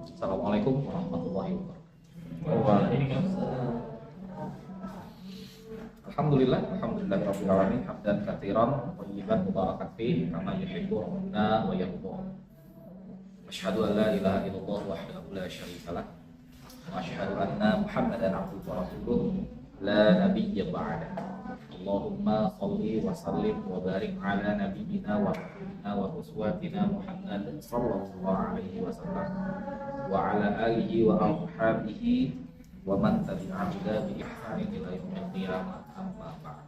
Assalamualaikum warahmatullahi wabarakatuh. Waalaikumsalam. Alhamdulillah rabbil alamin hamdan katsiran thayyiban mubarakan fihi kama yuhibbu rabbuna wa yarda. Asyhadu an la ilaha illallah wahdahu la syarika lah wa asyhadu anna Muhammadan abduhu wa rasuluh la nabiyya ba'da. Allahumma shalli wa sallim wa barik ala nabiyyina wa habibina wa uswatina Muhammad sallallahu alaihi wasallam wa ala alihi wa ashabihi wa man tabi'ahu bi ihsanin ila yaumil qiyamah. Amma ba'd.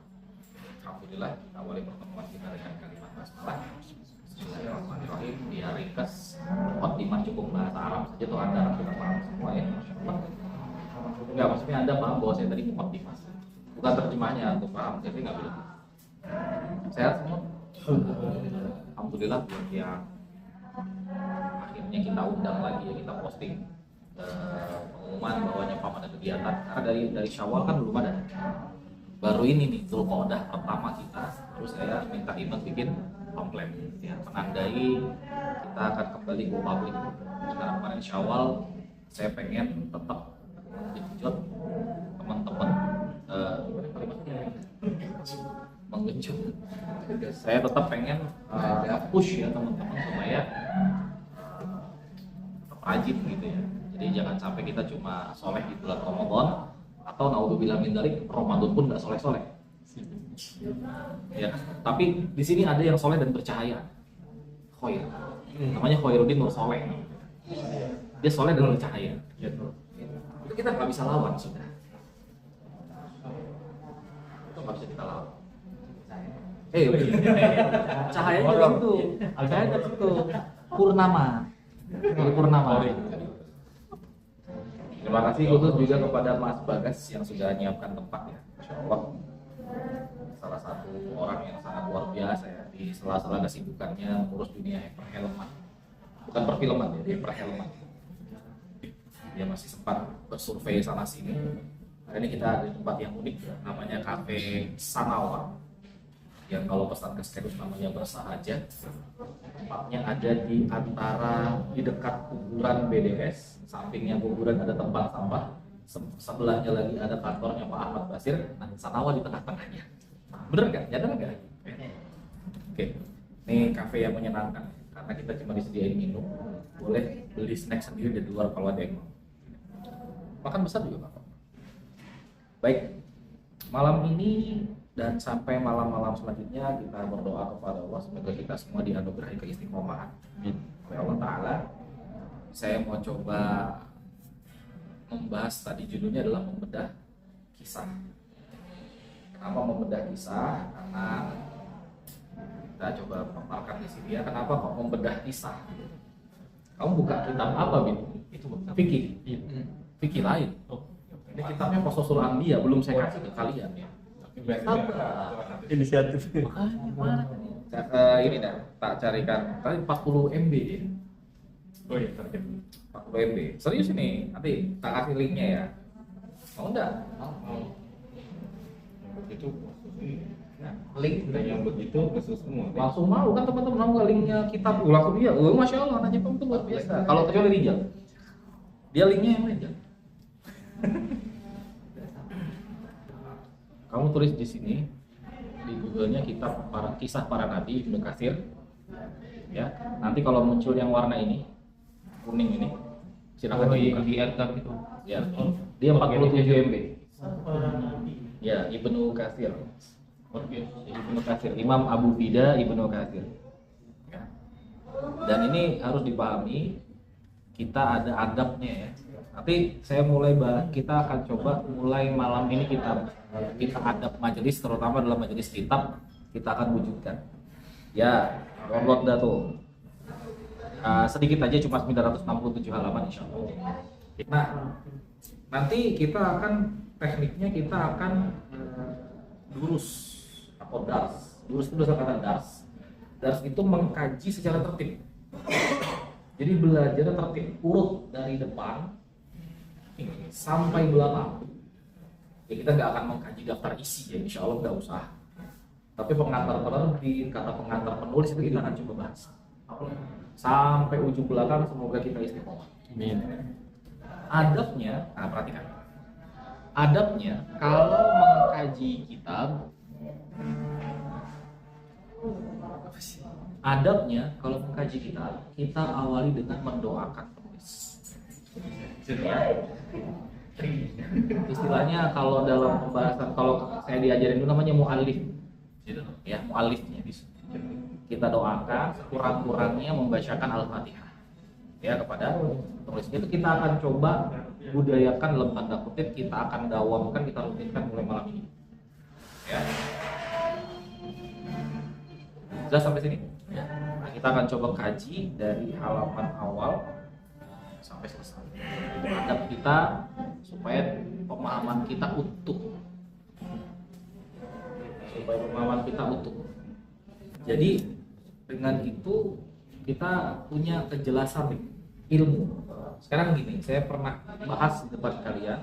Alhamdulillah kita awali pertemuan kita dengan kalimat basmalah. Bismillahirrahmanirrahim. Dia ringkas, mukadimah cukup bahasa Arab saja tuh Anda sudah paham semua ya, masyaallah. Enggak, maksudnya Anda paham bahwa saya tadi mukadimah. Bukan terjemahnya, untuk paham jadi enggak boleh. Sehat semua? Alhamdulillah buat yang akhirnya kita undang lagi ya, kita posting pengumuman bahwa Nyepam ada kegiatan karena dari Syawal kan belum ada. Baru ini nih Zulqa'dah pertama kita, terus saya minta Iman bikin pamflet ya, menandai kita akan kembali ke publik. Karena kemarin Syawal saya pengen tetap mengenjot teman-teman mengenjot. Saya tetap pengen push ya teman-teman supaya rajin gitu ya. Jadi jangan sampai kita cuma soleh di bulan Ramadan atau naudzubillah min dzalik Ramadan pun nggak soleh-soleh. Ya, tapi di sini ada yang soleh dan bercahaya. Khoir. Namanya Khairuddin Nur Soleh. Dia soleh dan bercahaya. Itu kita nggak bisa lawan sudah. Itu nggak bisa kita lawan. Cahayanya dari situ. Cahaya dari situ. Purnama. Terima kasih khusus juga kepada Mas Bagas yang sudah menyiapkan tempat ya. Masya Allah. Salah satu orang yang sangat luar biasa ya di sela-sela kesibukannya mengurus dunia perfilman. Bukan perfilman ya, dia perfilman. Dia masih sempat bersurvei sana sini. Hari ini kita ada di tempat yang unik ya, namanya Cafe Sanawa. Yang kalau pesan ke skedus namanya Bersahaja. Tempatnya ada di antara di dekat kuburan BDS, sampingnya kuburan ada tempat sampah, sebelahnya lagi ada kantornya Pak Ahmad Basir, nah Sanawa di tengah-tengahnya. Bener nggak? Nyadar nggak? Oke, ini kafe yang menyenangkan karena kita cuma disediain minum, boleh beli snack sendiri di luar kalau ada yang mau. Makan besar juga Pak. Baik, malam ini dan sampai malam-malam selanjutnya kita berdoa kepada Allah semoga kita semua dianugerahi keistiqomahan oleh Allah Ta'ala. Saya mau coba membahas, tadi judulnya adalah membedah kisah. Kenapa membedah kisah? Karena kita coba paparkan di sini ya, kenapa kok membedah kisah? Kamu buka kitab apa, Bin? Itu fikih. Fikih lain. Ini kitabnya Qasasul Anbiya, belum saya kasih ke kalian ya. Inisiatif. Ini dah tak carikan tadi 40 MB ya. Oh iya, target 40 MB. Serius ini, nanti tak kasih linknya ya. Mau enggak? mau yang begitu Nah, link yang begitu khusus semua. langsung mau kan teman-teman mau nggak linknya kitab? Langsung dia. Masya Allah, nanya itu luar biasa. Kalau kecuali Rijal, dia linknya yang Rijal. Kamu tulis di sini di Google-nya kitab kisah para nabi Ibnu Katsir. Ya, nanti kalau muncul yang warna ini, kuning ini, silakan dibuka. Di aircard itu. Ya, dia 47 MB. Ya, Ibnu Katsir. Ibnu Katsir, Imam Abu Fida Ibnu Katsir. Ya. Dan ini harus dipahami, kita ada adabnya ya. Nanti saya kita akan coba mulai malam ini kita adab majelis, terutama dalam majelis kitab kita akan wujudkan. Ya, download dah tuh. Sedikit aja cuma 967 halaman insyaallah. Nah, nanti kita akan tekniknya kita akan durus atau dars. Durus itu kata dars. Dars itu mengkaji secara tertib. Jadi belajar tertib urut dari depan sampai belakang. Ya kita nggak akan mengkaji daftar isi ya, insya Allah nggak usah. Tapi pengantar penerbit, kata pengantar penulis itu kita akan coba bahas sampai ujung belakang. Semoga kita istiqomah. Amin. Adabnya, nah perhatikan. Adabnya kalau mengkaji kitab, adabnya kalau mengkaji kitab, kita awali dengan mendoakan penulis. Ya. Istilahnya kalau dalam pembahasan, kalau saya diajarin dulu namanya mu'allif. Ya, mu'allifnya kita doakan sekurang-kurangnya membacakan Al-Fatihah ya kepada penulis. Itu kita akan coba budayakan dalam tanda kutip, kita akan dawamkan, kita rutinkan mulai malam ini. Ya. Sudah sampai sini? Ya. Nah, kita akan coba kaji dari halaman awal sampai selesai. Adab kita supaya pemahaman kita utuh. Supaya pemahaman kita utuh. Jadi dengan itu kita punya kejelasan ilmu. Sekarang gini, saya pernah bahas di depan kalian,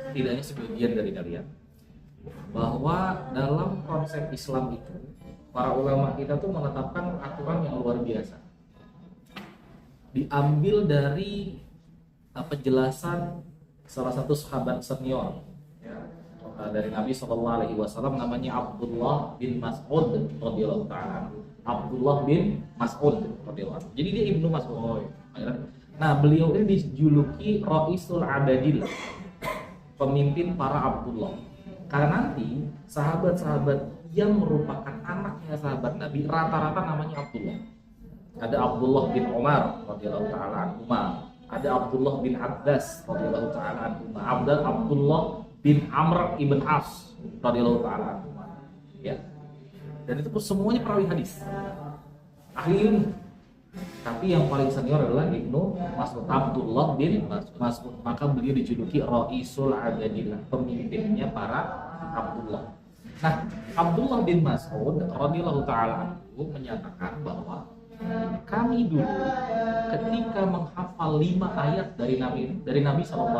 setidaknya sebagian dari kalian, bahwa dalam konsep Islam itu para ulama kita tuh menetapkan aturan yang luar biasa. Diambil dari penjelasan salah satu sahabat senior ya, dari Nabi SAW, namanya Abdullah bin Mas'ud radhiyallahu ta'ala. Abdullah bin Mas'ud radhiyallahu ta'ala. Jadi dia Ibnu Mas'ud. Nah, beliau ini dijuluki Ra'isul Abadil, pemimpin para Abdullah. Karena nanti sahabat-sahabat yang merupakan anaknya sahabat Nabi rata-rata namanya Abdullah. Ada Abdullah bin Umar radhiyallahu ta'ala anhu, ada Abdullah bin Abbas radhiyallahu ta'ala anhu, ada Abdullah bin Amr ibn As radhiyallahu ta'ala anhu. Ya. Dan itu semuanya perawi hadis, ahli ilmu. Tapi yang paling senior adalah Ibnu Mas'ud, Abdullah bin Mas'ud. Maka beliau dijuluki Ra'isul Abadillah, pemimpinnya para Abdullah. Nah, Abdullah bin Mas'ud radhiyallahu ta'ala anhu menyatakan bahwa kami dulu ketika menghafal 5 ayat dari Nabi SAW,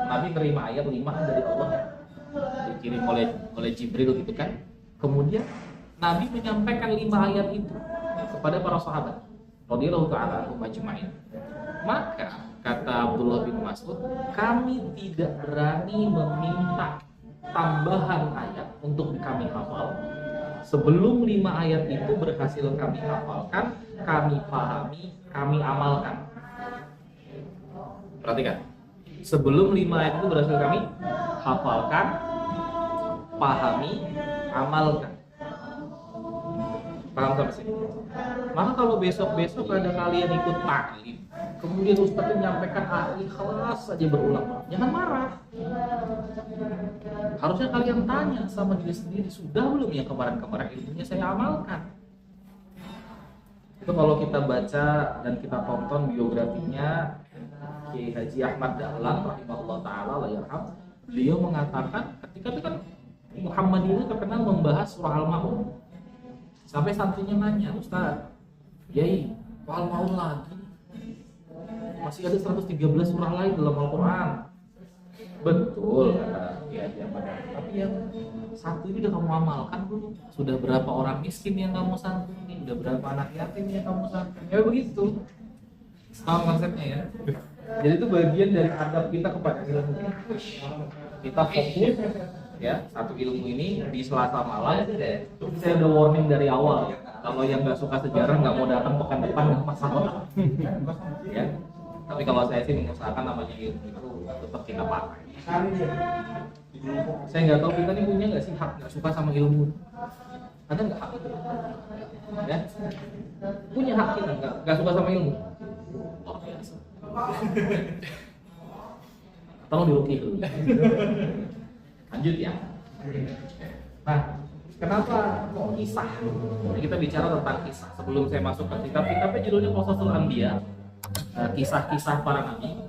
Nabi terima ayat 5 dari Allah, dikirim oleh Jibril gitu kan. Kemudian Nabi menyampaikan 5 ayat itu kepada para sahabat radhiyallahu ta'ala anhum ajma'in. Maka kata Abdullah bin Mas'ud, kami tidak berani meminta tambahan ayat untuk kami hafal sebelum 5 ayat itu berhasil kami hafalkan, kami pahami, kami amalkan. Perhatikan, sebelum 5 ayat itu berhasil kami hafalkan, pahami, amalkan. Paham sampai sini? Maka kalau besok-besok ada kalian ikut taklim, kemudian Ustaz menyampaikan ikhlas saja berulang, jangan marah. Harusnya kalian tanya sama diri sendiri, sudah belum ya kemarin-kemarin ilmunya saya amalkan? Itu kalau kita baca dan kita tonton biografinya Kiai Haji Ahmad Dahlan rahimahullah ta'ala layarham, beliau mengatakan ketika itu kan Muhammadiyah terkenal membahas surah Al-Ma'un. Sampai santrinya nanya, Ustaz, Yai, Al-Ma'un lagi? Masih ada 113 surah lain dalam Al-Quran. Betul, kata Kiai Ahmad. Tapi yang satu ini udah kamu amalkan belum? Sudah berapa orang miskin yang kamu santuni? Udah berapa anak yatim yang kamu santuni? Ya begitu. Paham konsepnya ya? Jadi itu bagian dari adab kita kepada ilmu. Kita fokus ya, satu ilmu ini di Selasa malam. Saya udah warning dari awal. Kalau yang nggak suka sejarah nggak mau datang pekan depan nggak masalah. Ya. Tapi kalau saya sih mengusahakan namanya ilmu itu tetap kita pakai. Saya nggak tahu kita ini punya nggak sih hak nggak suka sama ilmu? Ada nggak hak? Ya, punya hak kita nggak suka sama ilmu. Luar biasa. Tolong dilukis dulu. Lanjut ya. Nah, kenapa kok kisah? Kita bicara tentang kisah. Sebelum saya masuk ke kitabnya judulnya Qasasul Anbiya, kisah-kisah para nabi,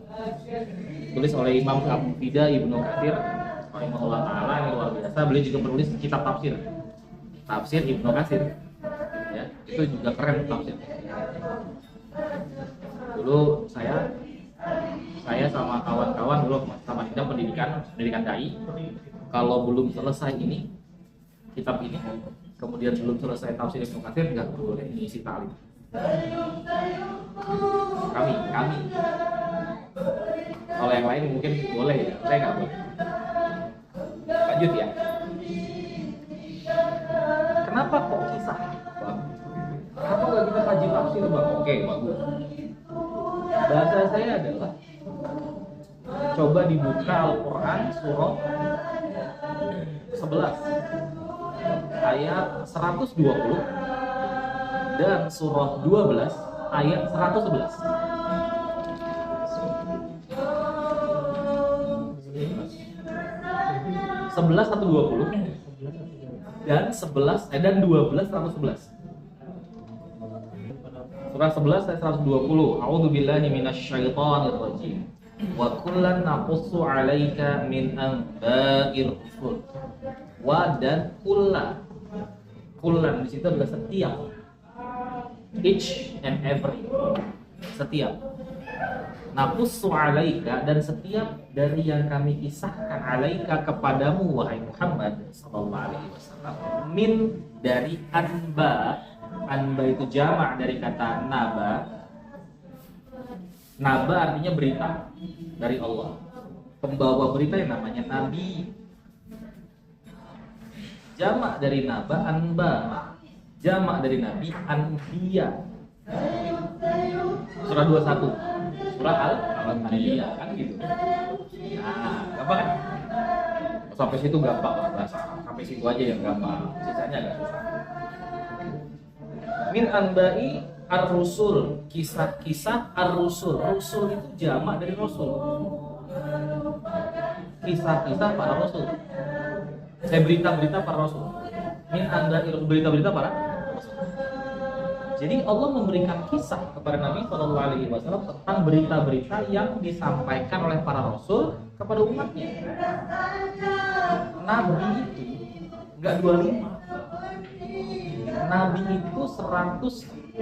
tulis oleh Imam Abu Fida Ibnu Katsir rahimahullah taala, yang luar biasa. Beliau juga menulis kitab tafsir Ibnu Katsir. Ya, itu juga keren tafsir. Dulu saya sama kawan-kawan dulu sama kita pendidikan dai. Kalau belum selesai ini kitab ini, kemudian belum selesai tafsir Ibnu Katsir, nggak boleh ngisi ta'lim. Kami lain mungkin boleh ya, saya nggak boleh. Lanjut ya. Kenapa kok kisah, Bang? Kenapa nggak kita kaji tafsir, Bang? Oke, bagus. Bahasa saya adalah coba dibuka Al-Quran surah 11 ayat 120 dan surah 12 ayat 111. 11 120 dan 11 dan 12 111. Surah 11 ayat 120. A'udzubillahi minasyaitonir rajim. Wa kullan naqussu 'alaika min anba'ir rusul. Wa dan kullan di situ adalah setiap, each and every, setiap. Naqussu 'alaika, dan setiap dari yang kami kisahkan 'alaika kepadamu wahai Muhammad sallallahu alaihi wasallam, min dari anba. Anba itu jamak dari kata naba. Naba artinya berita dari Allah. Pembawa berita yang namanya nabi. Jamak dari naba anba. Jamak dari nabi anbiya. Surah 21. Surah Al-Anbiya kan gitu. Nah, gampang kan? Sampai situ gampang bahasa. Sampai situ aja yang gampang. Sisanya agak susah. Min anba'i ar-rusul, kisah-kisah ar-rusul. Rusul itu jamak dari rasul. Kisah-kisah para rasul. Berita-berita para rasul. Min anba'i berita-berita para rasul. Jadi Allah memberikan kisah kepada Nabi SAW tentang berita-berita yang disampaikan oleh para rasul kepada umatnya. Nabi itu enggak 25. Nabi itu 124.000.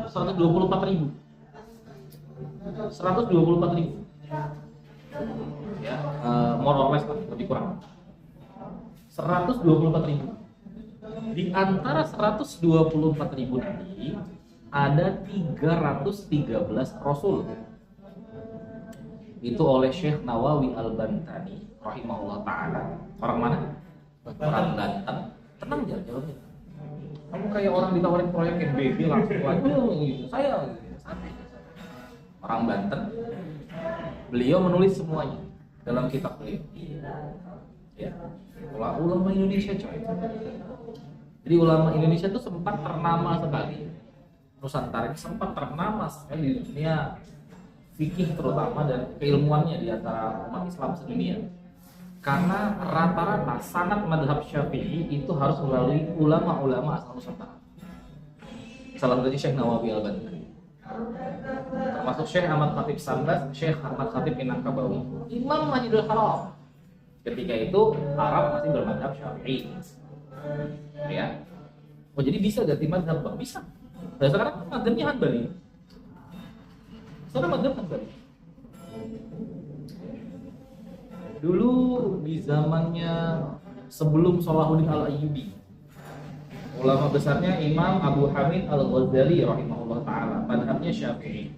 124.000. Ya, more or less lebih kurang. 124.000. Di antara 124.000 nabi ada 313 rasul. Itu oleh Syekh Nawawi Al-Bantani rahimahullah taala. Orang mana? Orang Banten. Tenang jawabnya. Kamu kayak orang ditawarin proyek NBB langsung aja gitu. Saya gitu. Santai. Orang Banten. Beliau menulis semuanya dalam kitab beliau. Ya. Ulama Indonesia coy. Jadi ulama Indonesia itu sempat ternama sekali. Nusantara ini sempat ternama sekali di dunia fikih terutama dan keilmuannya di antara umat Islam sedunia. Karena rata-rata sanad madhab Syafi'i itu harus melalui ulama-ulama asal Nusantara. Salah satunya Syekh Nawawi Al-Bantani. Termasuk Syekh Ahmad Khatib Sambas, Syekh Ahmad Khatib Minangkabawi, Imam Masjidil Haram. Ketika itu Arab masih bermadhab Syafi'i. Ya. Oh jadi bisa ganti madhab Bang? Bisa. Nah, sekarang madhabnya Hanbali. Sekarang madhab Hanbali. Dulu di zamannya sebelum Salahuddin Al-Ayyubi, ulama besarnya Imam Abu Hamid Al-Ghazali rahimahullah ta'ala, madhabnya Syafi'i.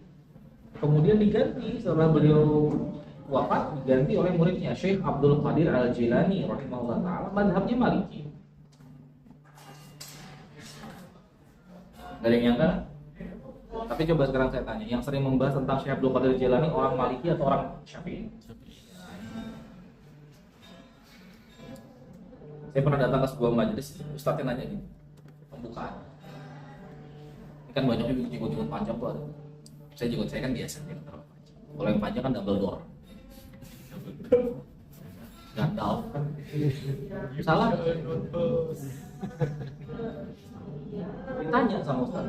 Kemudian diganti setelah beliau wafat, diganti oleh muridnya Syekh Abdul Qadir Al-Jilani rahimahullah ta'ala, madhabnya Maliki. Gak ada yang nyangka? Tapi coba sekarang saya tanya, yang sering membahas tentang Syekh Abdul Qadir Al-Jilani orang Maliki atau orang Syafi'i? Saya pernah datang ke sebuah majelis, ustadznya nanya gini, pembukaan. Ini kan banyaknya jenggot-jenggot panjang tuh ada. Jenggot saya kan biasa, kalau yang panjang kan double door. Gandalf kan. Salah. Ditanya sama ustadz.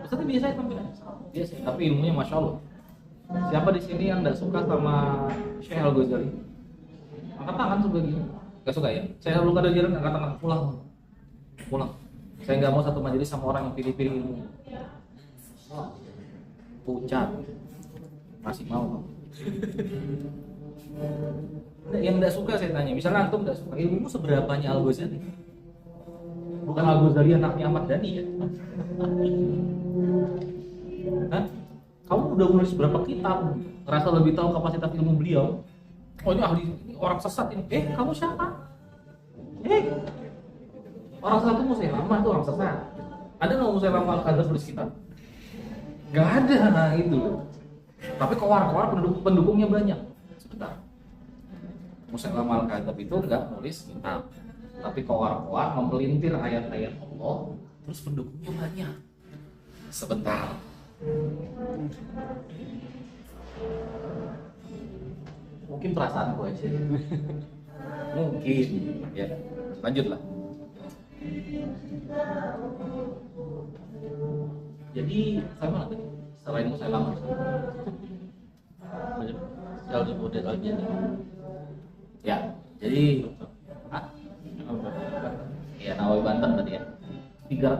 Ustadznya biasa tampilnya. Biasa, tapi ilmunya masya Allah. Siapa di sini yang tidak suka sama Syekh Al-Ghazali? Angkat tangan sebelah gini. Gak suka ya? Saya belum ada jalan, angkat tangan, pulang. Saya nggak mau satu majelis sama orang yang pilih-pilih ilmu. Pucat, masih mau. Yang nggak suka saya tanya, misalnya antum nggak suka, ilmu seberapanya Al-Ghazali? Bukan Al-Ghazali anaknya Ahmad Dhani ya? Hah? Kamu udah menulis berapa kitab? Ngerasa lebih tahu kapasitas ilmu beliau. Oh ini ahli, ini orang sesat ini. Kamu siapa? Orang sesat itu Musailamah itu orang sesat. Ada nggak Musailamah al-Kadzdzab tulis kitab? Gak ada, nah itu. Tapi kowar-kowar pendukungnya banyak. Sebentar. Musailamah al-Kadzdzab itu nggak nulis kitab, tapi kowar-kowar mempelintir ayat-ayat Allah, terus pendukungnya banyak. Sebentar. Mungkin perasaanku aja. Mungkin. Ya, lanjutlah. Jadi sama tadi. Selain Musailamah. Jauh lebih mudah lagi nih. Ya, jadi ya Nawawi Banten tadi ya.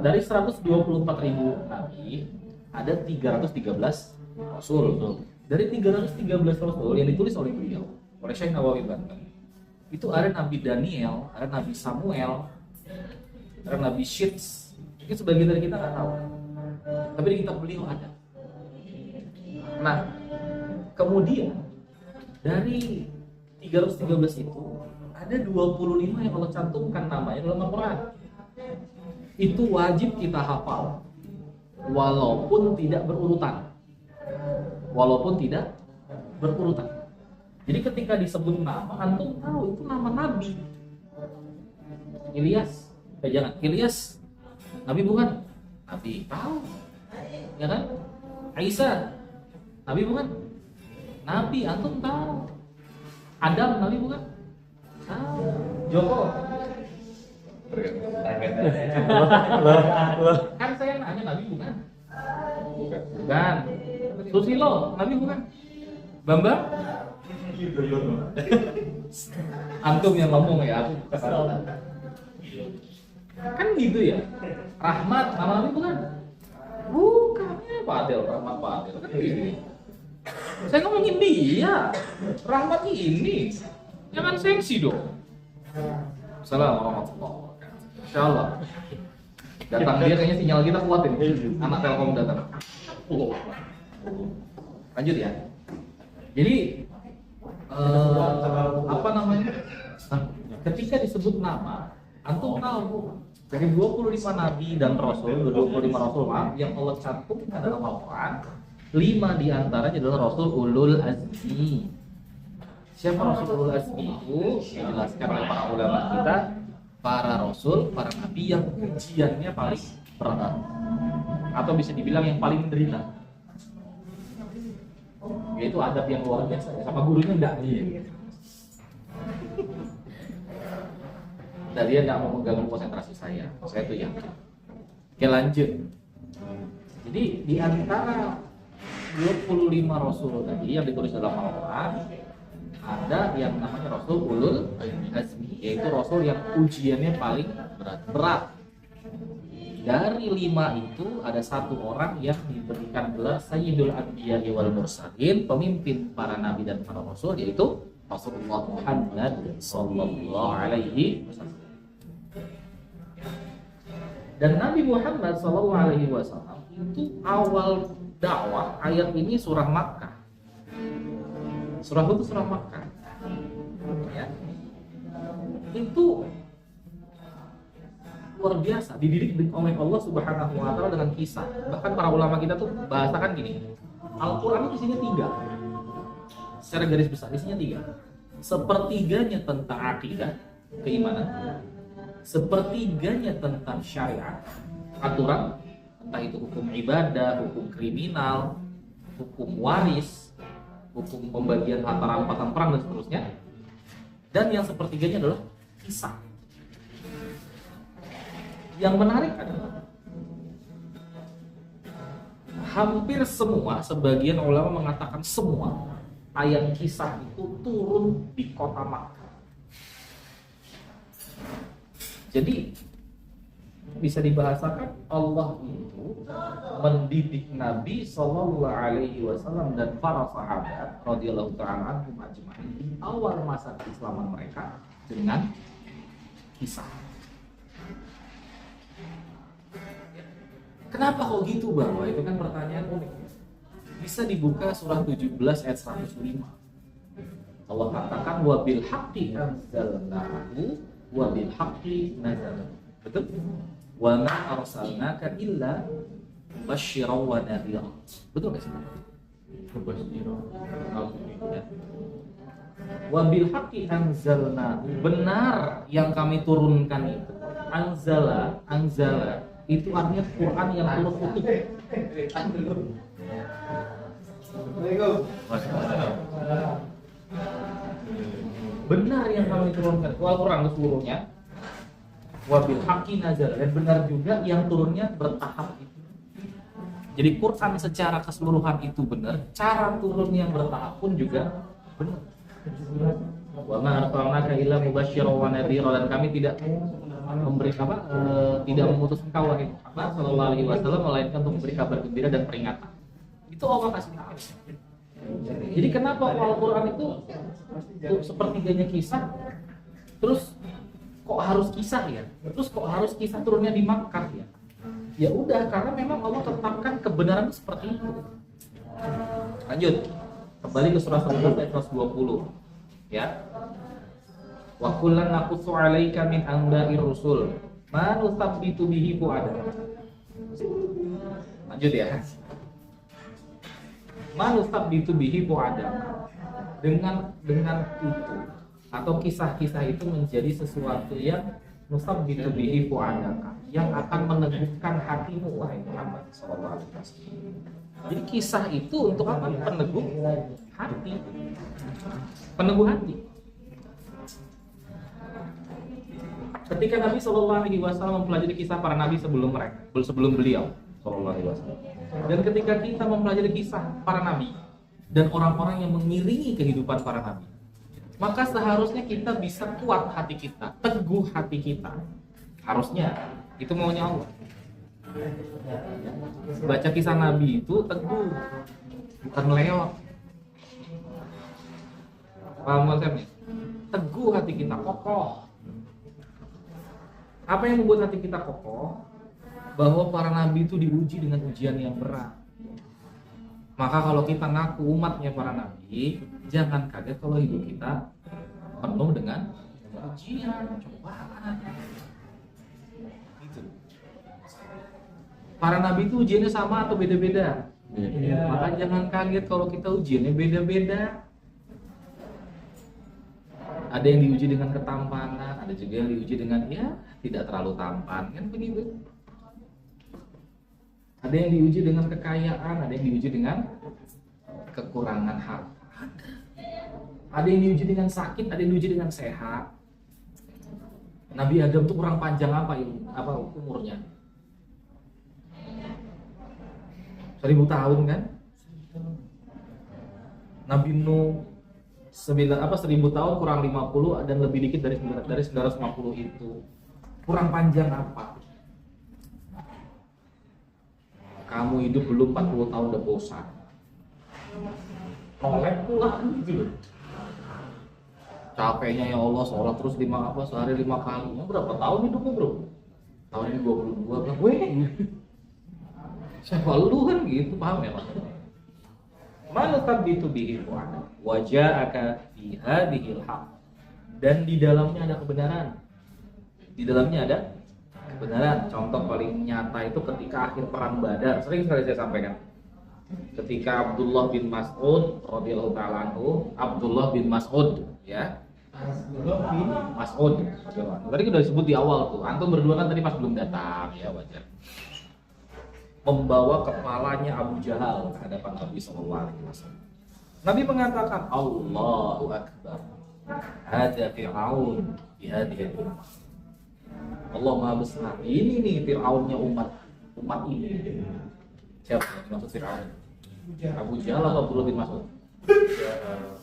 Dari 124.000 nabi ada 313 rasul. Dari 313 rasul yang ditulis oleh beliau, oleh Syekh Nawawi Banten, itu ada Nabi Daniel, ada Nabi Samuel, ada Nabi Shits. Mungkin sebagian dari kita nggak tahu, tapi di kitab beliau ada. Nah, kemudian dari 313 itu ada 25 yang Allah cantumkan namanya dalam Al-Quran. Itu wajib kita hafal walaupun tidak berurutan. Jadi ketika disebut nama, antum tahu itu nama Nabi. Ilyas, jangan Ilyas, Nabi bukan? Nabi tahu, ya kan? Aisyah, Nabi bukan? Nabi, antum tahu. Adam, Nabi bukan? Tahu. Joko, kan saya nanya Nabi bukan? Bukan. Susilo, Nabi bukan? Bambang? Antum yang ngomong ya, aku kesalahan. Kan gitu ya. Rahmat, nama Nabi bukan? Bukan. Fadil, Rahmat Fadil. Kan gitu. Saya ngomongin dia. Rahmat ini. Jangan sensi dong. Assalamualaikum warahmatullahi wabarakatuh. Insyaallah. Datang dia kayaknya sinyal kita kuat ini. Anak Telkom datang. Lanjut ya. Jadi apa namanya? Ketika disebut nama, antum tahu dari 25 nabi dan rasul, 25 rasul yang Allah cantumkan dalam Al-Qur'an, 5 di antaranya adalah rasul ulul azmi. Siapa rasul ulul azmi itu? Dijelaskan oleh para ulama kita, para rasul, para nabi yang ujiannya paling berat, atau bisa dibilang yang paling menderita. Yaitu adab yang luar biasa, sama gurunya enggak dia. Dan dia enggak mau mengganggu konsentrasi saya tuh yakin. Oke, lanjut. Jadi di antara 25 rasul tadi yang ditulis dalam Al-Quran, ada yang namanya rasul ulul azmi, yaitu rasul yang ujiannya paling berat. Dari 5 itu ada 1 orang yang diberikan gelar Sayyidul Anbiya wal Mursalin, pemimpin para nabi dan para rasul, yaitu Rasulullah Muhammad sallallahu alaihi wasallam. Dan Nabi Muhammad sallallahu alaihi wasallam itu awal dakwah, ayat ini surah Makkah. Surah itu surah Makkah. Ya. Itu luar biasa, dididik oleh Allah Subhanahu wa taala dengan kisah. Bahkan para ulama kita tuh bahasakan gini. Al-Qur'an itu isinya 3. Secara garis besar isinya 3. Sepertiganya tentang akidah, keimanan. Sepertiganya tentang syariat, aturan, entah itu hukum ibadah, hukum kriminal, hukum waris, hukum pembagian harta rampasan perang dan seterusnya. Dan yang sepertiganya adalah kisah. Yang menarik adalah hampir semua, sebagian ulama mengatakan semua ayat kisah itu turun di kota Makkah. Jadi bisa dibahasakan Allah itu mendidik Nabi Shallallahu Alaihi Wasallam dan para sahabat radhiyallahu taala anhum ajma'in di awal masa keislaman mereka dengan kisah. Kenapa kok gitu, Bang? Wah, itu kan pertanyaan unik. Bisa dibuka surah 17 ayat 105. Allah katakan wa bil haqqi anzalnahu wa bil haqqi nazala. Betul? Wa ma arsalnaka illa mubasysyiran wa nadhira. Betul enggak sih? Wa bil haqqi anzalnahu, benar yang kami turunkan itu. Anzala itu artinya Quran yang turun utuh. Benar yang kami turunkan Al-Quran seluruhnya. Wabil haqqi nazal, dan benar juga yang turunnya bertahap itu. Jadi Quran secara keseluruhan itu benar, cara turun yang bertahap pun juga benar. Wa ma arsalnaka illa mubasysyiran wa nadhira, dan kami tidak memberi tidak memutus engkau wahai Muhammad sallallahu alaihi wasallam melainkan untuk memberi kabar gembira dan peringatan. Itu Allah kasih. Jadi kenapa Al-Quran itu sepertiganya kisah, terus kok harus kisah ya? Terus kok harus kisah turunnya di Makkah ya? Ya udah, karena memang Allah tetapkan kebenaran itu seperti itu. Lanjut, kembali ke surah 11 ayat 120 ya. Wa kullan naqussu 'alaika min anba'ir rusul ma nusabbitu bihi fu'adak. Lanjut ya. Manusab bihi fu'adak. Dengan itu atau kisah-kisah itu menjadi sesuatu yang nusab bihi fu'adak, yang akan meneguhkan hatimu wahai Muhammad sallallahu alaihi wasallam. Jadi kisah itu untuk apa? Peneguh hati. Peneguh hati. Ketika Nabi sallallahu alaihi wasallam mempelajari kisah para nabi sebelum beliau sallallahu alaihi wasallam, dan ketika kita mempelajari kisah para nabi dan orang-orang yang mengiringi kehidupan para nabi, maka seharusnya kita bisa kuat hati kita, teguh hati kita. Harusnya itu maunya Allah. Baca kisah nabi itu teguh, bukan meleot. Paham konsepnya? Teguh hati kita, kokoh. Apa yang membuat hati kita kokoh? Bahwa para nabi itu diuji dengan ujian yang berat. Maka kalau kita ngaku umatnya para nabi, jangan kaget kalau hidup kita penuh dengan ujian, cobaan. Gitu. Para nabi itu ujiannya sama atau beda-beda? Maka jangan kaget kalau kita ujiannya beda-beda. Ada yang diuji dengan ketampanan, ada juga yang diuji dengan ya tidak terlalu tampan, kan begitu. Ada yang diuji dengan kekayaan, ada yang diuji dengan kekurangan harta. Ada yang diuji dengan sakit, ada yang diuji dengan sehat. Nabi Adam itu kurang panjang apa umurnya? 1000 tahun kan? Nabi Nuh 1000 tahun kurang 50 dan lebih dikit dari 950 itu. Kurang panjang apa? Kamu hidup belum 40 tahun udah bosan. Nolek pula gitu. Capeknya ya Allah, sholat terus sehari 5 kali. Berapa tahun hidupnya bro? Tahun ini 22 lah. Weh, siapa lu kan gitu, paham ya maksudnya? Manusab bihi fu'adak wa ja'aka fi hadhil haq. Dan di dalamnya ada kebenaran. Di dalamnya ada kebenaran. Contoh paling nyata itu ketika akhir perang Badar. Sering sekali saya sampaikan. Ketika Abdullah bin Mas'ud radhiyallahu ta'ala anhu, Abdullah bin Mas'ud ya. Mas'ud. Tadi udah disebut di awal tuh. Antum berdua kan tadi pas belum datang ya, wajar. Membawa kepalanya Abu Jahal ke hadapan Nabi sallallahu alaihi wasallam. Nabi mengatakan, Allahu Akbar. Hada Fir'aun bi hadhihi ummah. Allah Maha Besar. Ini nih Fir'aunnya umat ini. Siapa yang maksud Fir'aun? Abu Jahal atau Abdullah bin Mas'ud?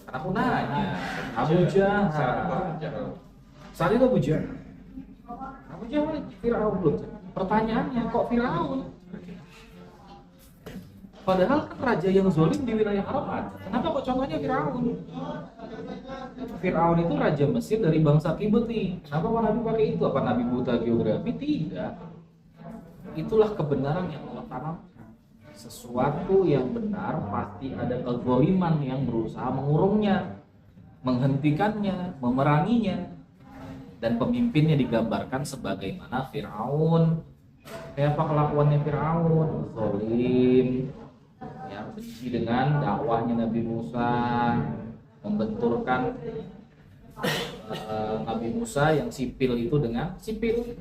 Aku nanya. Abu Jahal. Saat itu Abu Jahal. Abu Jahal Fir'aun belum. Pertanyaannya kok Fir'aun? Padahal kan raja yang zalim di wilayah Arab ada. Kenapa kok contohnya Fir'aun? Fir'aun itu raja Mesir dari bangsa Kibti. Kenapa Pak Nabi pakai itu? Apa Nabi buta geografi? Tidak. Itulah kebenaran yang Allah tanamkan. sesuatu yang benar pasti ada kezaliman yang berusaha mengurungnya, menghentikannya, memeranginya. Dan pemimpinnya digambarkan sebagaimana Fir'aun. Kayak apa kelakuannya Fir'aun? Zalim, ya, benci dengan dakwahnya Nabi Musa, membenturkan Nabi Musa yang sipil itu dengan sipil,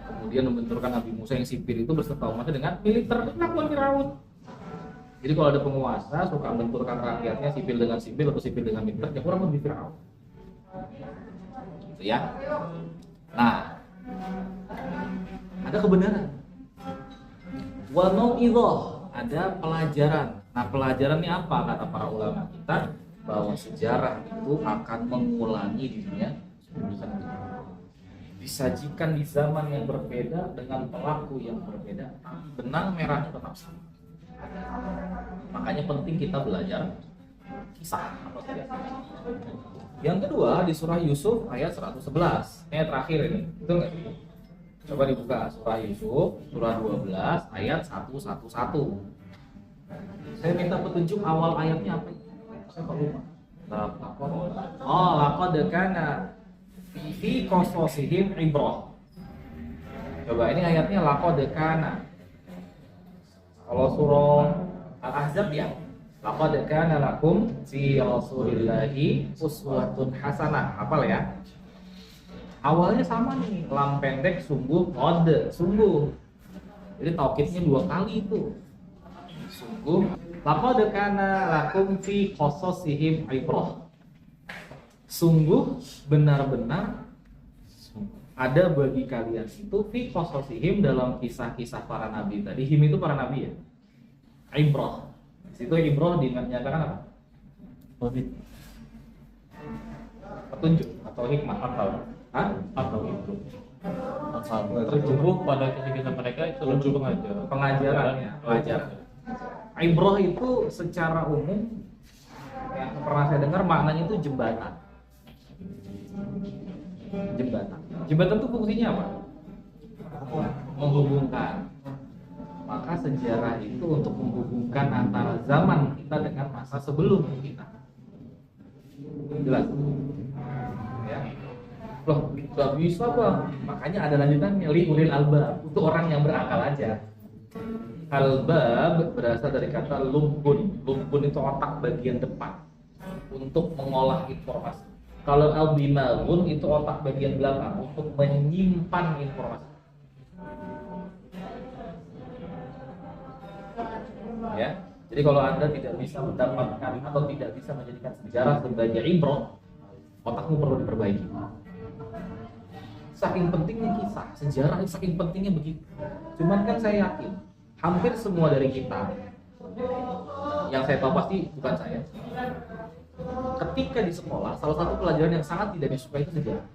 kemudian membenturkan Nabi Musa yang sipil itu berserta umatnya dengan militer. Itu kelakuan Fir'aun. Jadi kalau ada penguasa suka membenturkan rakyatnya sipil dengan sipil atau sipil dengan militer, ya kurang lebih Fir'aun. Gitu ya. Nah, ada kebenaran. Wa mau'izah, ada pelajaran. Nah, pelajarannya apa kata para ulama kita? Bahwa sejarah itu akan mengulangi dirinya sendiri. Disajikan di zaman yang berbeda dengan pelaku yang berbeda, tapi benang merahnya tetap sama. Makanya penting kita belajar kisah atau sejarah. Yang kedua di surah Yusuf ayat 111. Ini ayat terakhir ini. Betul nggak? Coba dibuka surah Yusuf surah 12 ayat 111. Saya minta petunjuk awal ayatnya apa? Saya kok lupa. Laqad kana fi qasasihim ibrah. Coba ini ayatnya laqad kana. Kalau surah Al-Ahzab ya, laqad kana lakum fi rasulillahi uswatun hasanah. Hafal ya? Awalnya sama nih, lam pendek sungguh, qad sungguh. Jadi taukidnya 2 kali itu. Sungguh, laqad kana lakum fi qasasihim ibrah. Sungguh benar-benar ada bagi kalian itu fi qasasihim dalam kisah-kisah para nabi tadi. Him itu para nabi ya. Ibrah. Di situ ibrah dinyatakan apa? Petunjuk atau hikmah atau atau itu. Terjebak pada kisah-kisah mereka itu lebih Pengajaran ya, pelajaran. Ibrah itu secara umum yang pernah saya dengar maknanya itu jembatan. Jembatan itu fungsinya apa? Menghubungkan. Maka sejarah itu untuk menghubungkan antara zaman kita dengan masa sebelum kita. Jelas? Ya. Loh, gak bisa Bang. Makanya ada lanjutannya, li ulil albab, untuk orang yang berakal aja. Albab berasal dari kata lumbun. Lumbun itu otak bagian depan untuk mengolah informasi. Kalau al-dimagun itu otak bagian belakang untuk menyimpan informasi. Ya. Jadi kalau Anda tidak bisa mendapatkan atau tidak bisa menjadikan sejarah sebagai ibrah, otakmu perlu diperbaiki. Saking pentingnya kisah, sejarah saking pentingnya begitu. Cuman kan saya yakin hampir semua dari kita, yang saya tahu pasti bukan saya, ketika di sekolah salah satu pelajaran yang sangat tidak disukai itu sejarah.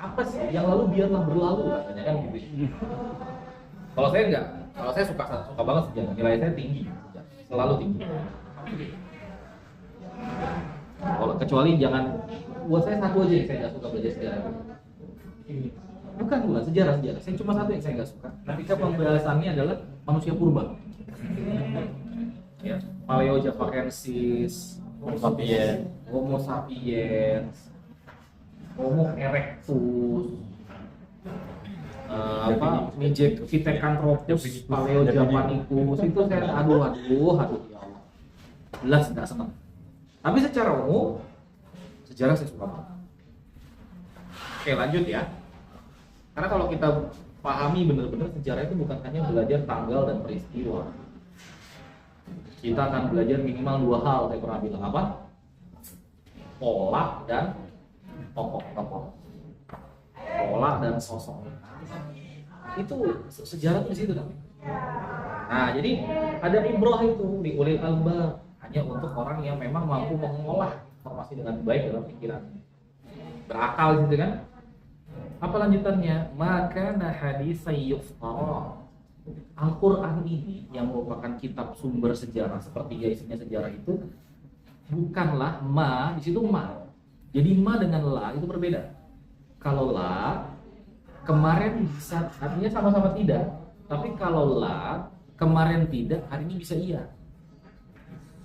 Apa sih yang lalu biarlah berlalu katanya kan gitu. Kalau saya enggak, kalau saya suka banget sejarah, nilai saya tinggi, selalu tinggi. Kalau kecuali jangan buat saya satu aja yang saya nggak suka belajar sejarah. Bukan sejarah. Saya cuma satu yang saya nggak suka. Ketika pembahasannya adalah manusia purba. Ya, Paleojavakensis, Homo sapiens, Homo erectus, Pithecanthropus, Paleojapanicus, itu saya aduh ya Allah, jelas nggak senang. Tapi secara umum sejarah saya suka banget. Oke, lanjut ya. Karena kalau kita pahami benar-benar sejarah itu bukan hanya belajar tanggal dan peristiwa. Kita akan belajar minimal 2 hal, saya pernah bilang apa? Pola dan tokoh. Pola dan sosok. Itu sejarah itu di situ kan. Nah, jadi ada ibrah itu di ulil albab, hanya untuk orang yang memang mampu mengolah informasi dengan baik dalam pikiran. Berakal gitu kan. Apa lanjutannya? Maka hadis yuftara. Al-Quran ini yang merupakan kitab sumber sejarah seperti isinya sejarah itu bukanlah ma, di situ ma. Jadi ma dengan la itu berbeda. Kalau la kemarin bisa artinya sama-sama tidak, tapi kalau la Kemarin tidak, hari ini bisa iya.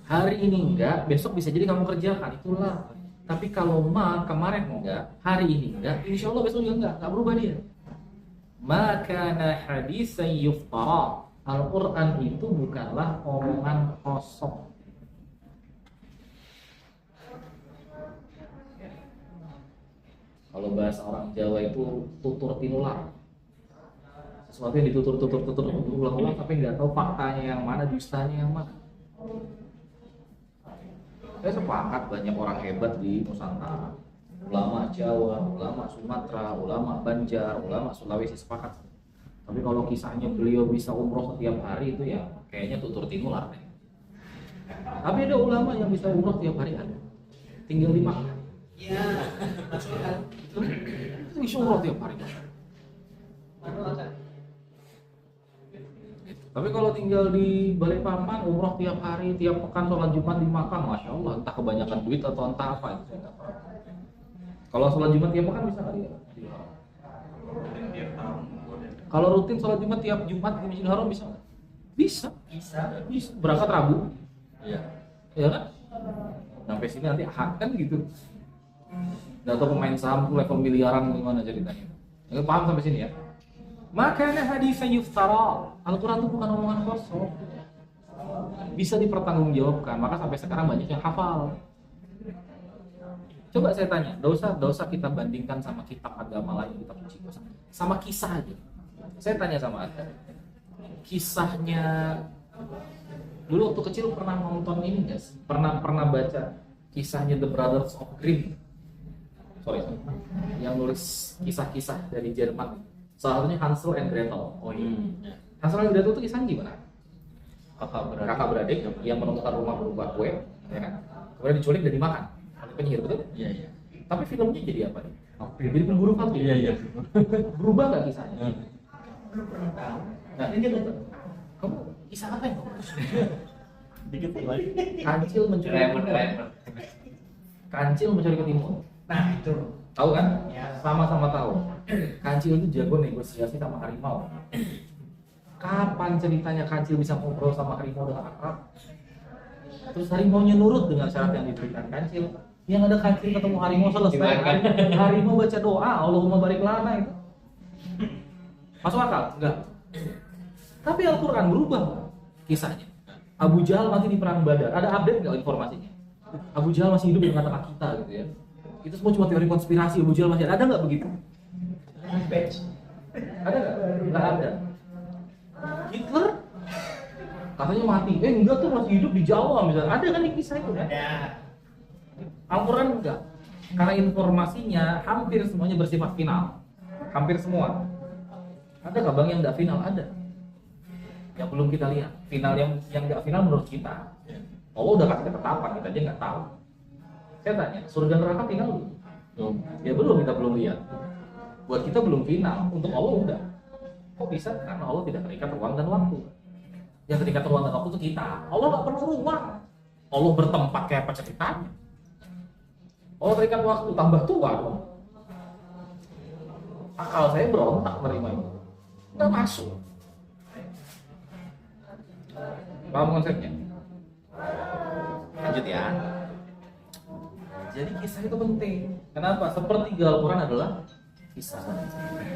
Hari ini enggak, besok bisa jadi kamu kerjakan, itulah. Tapi kalau kemarin enggak, hari ini enggak, insya Allah besok juga enggak berubah dia. Maka haditsan yuftara. Al-Quran itu bukanlah omongan kosong. Kalau bahasa orang Jawa itu tutur tinular. Sesuatu yang ditutur ulang-ulang tapi nggak tahu faktanya yang mana, dustanya yang mana. Saya sepakat banyak orang hebat di Nusantara. Ulama Jawa, ulama Sumatera, ulama Banjar, ulama Sulawesi sepakat. Tapi kalau kisahnya beliau bisa umroh setiap hari itu ya kayaknya tutur tinular. Tapi ada ulama yang bisa umroh tiap hari ada. Tinggal di Makkah. Iya, betul kan? Itu bisa umroh tiap hari. Tapi kalau tinggal di Balikpapan umroh tiap hari, tiap pekan sholat Jumat di Makkah, masya Allah, entah kebanyakan duit atau entah apa itu. Kalau sholat Jumat tiap pekan bisa nggak dia? Kalau rutin sholat Jumat tiap Jumat di Masjidil Haram bisa nggak? Bisa. Berangkat Rabu. Iya. Ya kan? Sampai sini nanti hak kan gitu. Nggak tahu pemain saham tuh level miliaran gimana ceritanya. Nggak paham sampai sini ya? Makanya hadisnya yuftara. Al-Quran itu bukan omongan kosong. Bisa dipertanggungjawabkan. Maka sampai sekarang banyak yang hafal. Coba saya tanya, dosa kita bandingkan sama kitab agama lain, kitab suci, sama kisah aja. Saya tanya sama Anda, kisahnya dulu waktu kecil pernah nonton ini nggak sih? Pernah baca kisahnya The Brothers of Grimm? Sorry, yang nulis kisah-kisah dari Jerman. Salah satunya Hansel and Gretel. Oh iya. Hansel and Gretel itu kisahnya gimana? Kakak beradik yang menemukan rumah berubah kue, ya kan? Kemudian diculik dan dimakan oleh penyihir, betul? Iya. Tapi filmnya jadi apa? Jadi pemburu vampir. Iya. Berubah nggak kisahnya? Belum pernah tahu. Nah ini dia tuh. Kamu kisah apa yang kamu? Dikit lagi. Kancil mencuri ketimun. Kancil mencuri ketimun. Nah itu. Tahu kan? Ya. Sama-sama tahu. Kancil itu jago negosiasi sama harimau. Kapan ceritanya Kancil bisa ngobrol sama harimau dengan akrab? Terus harimaunya nurut dengan syarat yang diberikan Kancil. Yang ada Kancil ketemu harimau selesai. Harimau baca doa, Allahumma barik lana itu. Masuk akal? Enggak. Tapi Al-Quran berubah kisahnya. Abu Jahal mati di perang Badar. Ada update nggak informasinya? Abu Jahal masih hidup di tengah-tengah kita gitu ya. Itu semua cuma teori konspirasi. Abu Jahal masih ada nggak begitu? Ada nggak? Nggak ada. Hitler katanya mati. Enggak tuh masih hidup di Jawa misalnya. Ada kan di kisah itu kan? Ada. Al-Quran enggak. Karena informasinya hampir semuanya bersifat final. Hampir semua. Ada nggak bang yang nggak final? Ada. Yang belum kita lihat. Final yang nggak final menurut kita. Allah udah kasih ketetapan, kita aja nggak tahu. Saya tanya, surga neraka final belum? Ya belum, kita belum lihat. Buat kita belum final, untuk Allah udah. Kok bisa? Karena Allah tidak terikat ruang dan waktu. Yang terikat ruang dan waktu itu kita. Allah nggak perlu ruang. Allah bertempat kayak apa ceritanya? Allah terikat waktu, tambah tua dong. Akal saya berontak menerima itu. Nggak masuk. Paham konsepnya? Lanjut ya. Jadi kisah itu penting. Kenapa? Sepertiga Al-Quran adalah kisah.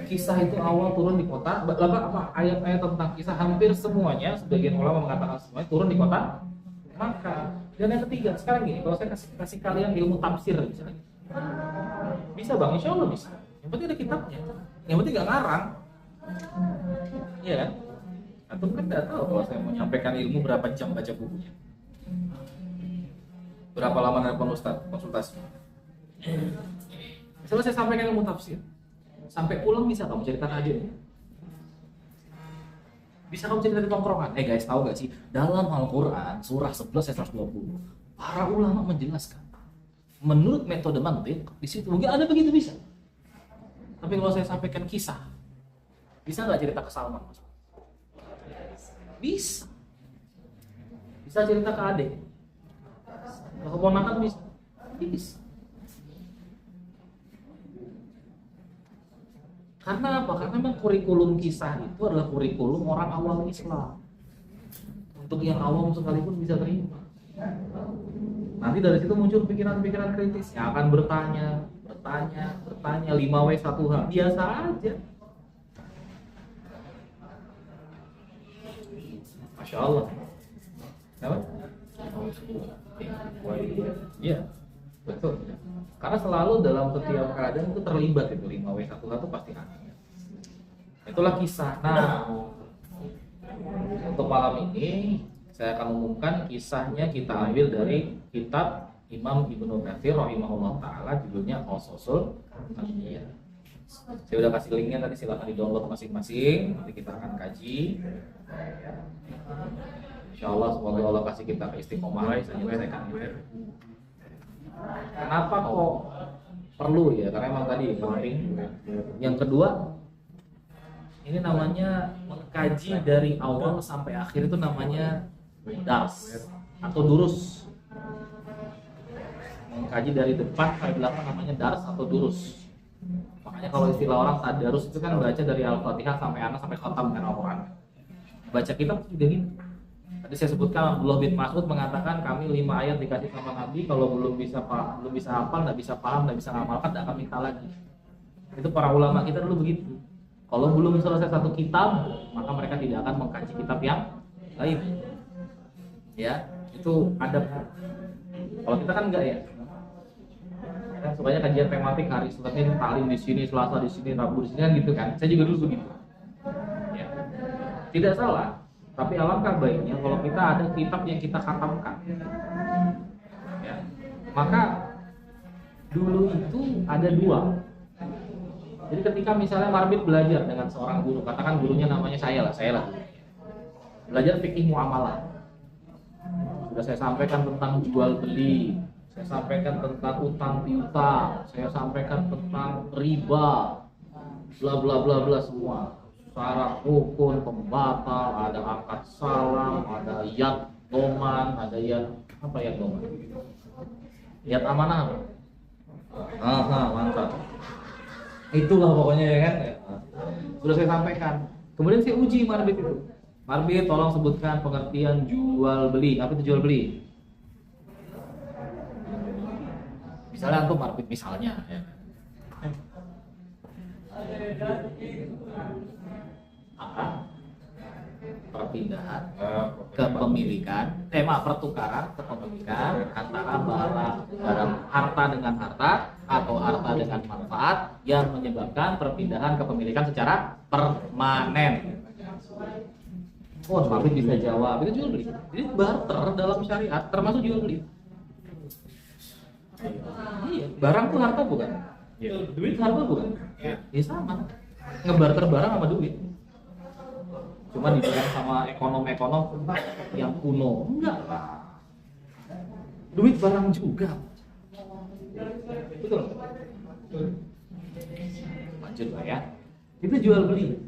Kisah itu awal turun di kota. Apa ayat-ayat tentang kisah hampir semuanya, sebagian ulama mengatakan semuanya turun di kota Makkah. Dan yang ketiga, sekarang gini, kalau saya kasih kalian ilmu tafsir misalnya, bisa bang? Insya Allah bisa. Yang penting ada kitabnya. Yang penting nggak ngarang. Iya kan? Atau kan nggak tahu kalau saya mau nyampaikan ilmu berapa jam baca bukunya. Berapa lama nelpon ustaz konsultasi. Misalnya saya sampaikan ilmu tafsir, sampai pulang bisa kamu cerita adiknya. Bisa kamu cerita di tongkrongan. Guys, tahu gak sih dalam Al-Quran surah 11 ayat 120 para ulama menjelaskan menurut metode mantik di situ mungkin ada begitu bisa. Tapi kalau saya sampaikan kisah, bisa nggak cerita ke Salman? Bisa. Bisa cerita ke adik. Ke keponakan bisa. Bisa. Karena apa? Karena memang kurikulum kisah itu adalah kurikulum orang awal Islam. Untuk yang awam sekalipun bisa terima. Nanti dari situ muncul pikiran-pikiran kritis yang akan bertanya 5W1H biasa aja. Masya Allah. Kenapa? Iya, betul. Karena selalu dalam setiap keadaan itu terlibat itu 5W1H itu pasti ada. Itulah kisah. Nah, untuk malam ini saya akan umumkan kisahnya, kita ambil dari kitab Imam Ibnu Katsir rahimahullah taala, judulnya Qasasul Anbiya. Saya udah kasih linknya tadi, silahkan di-download masing-masing. Nanti kita akan kaji. Insyaallah semoga Allah kasih kita keistiqomahan bisa menyelesaikan ini. Kenapa kok perlu ya? Karena emang tadi penting. Yang kedua, ini namanya mengkaji dari awal sampai akhir, itu namanya dars atau durus. Mengkaji dari depan sampai belakang namanya dars atau durus. Makanya kalau istilah orang tadarus itu kan baca dari Al-Fatihah sampai anak sampai khatam kan Al-Quran. Baca kitab itu juga gini. Tadi saya sebutkan Abdullah bin Mas'ud mengatakan kami 5 ayat dikasih sama Nabi, kalau belum bisa hafal, nggak bisa paham, nggak bisa ngamalkan, nggak akan minta lagi. Itu para ulama kita dulu begitu. Kalau belum selesai satu kitab, maka mereka tidak akan mengkaji kitab yang lain. Ya, itu adab. Kalau kita kan enggak ya. Kan sukanya kajian tematik, hari Senin talim di sini, Selasa di sini, Rabu di sini kan gitu kan. Saya juga dulu begitu. Ya. Tidak salah, tapi alangkah baiknya kalau kita ada kitab yang kita khatamkan. Ya. Maka dulu itu ada 2. Jadi ketika misalnya Marbit belajar dengan seorang guru, katakan gurunya namanya saya lah. Belajar fikih muamalah. Sudah saya sampaikan tentang jual beli, saya sampaikan tentang utang piutang, saya sampaikan tentang riba, bla bla bla bla semua. Syarat rukun, pembatal, ada akad salam, ada yad doman, ada yad apa yad doman? Yad amanah. Mantap. Itulah pokoknya ya kan. Sudah saya sampaikan. Kemudian saya uji Marbit itu. Marbit, tolong sebutkan pengertian jual beli. Apa itu jual beli? Misalnya antum Marbit misalnya ya. Apa? Perpindahan kepemilikan, pertukaran kepemilikan antara barang harta dengan harta atau harta dengan manfaat yang menyebabkan perpindahan kepemilikan secara permanen. Oh, Marbit bisa jawab, itu jual beli. Jadi barter dalam syariat termasuk jual beli. Iya, barang tuh harta bukan? Duit harta bukan? Ya sama. Ngebarter barang sama duit. Cuma dibilang sama ekonom-ekonom yang kuno. Enggak lah. Duit barang juga. Betul. Lanjut lah ya. Itu jual beli.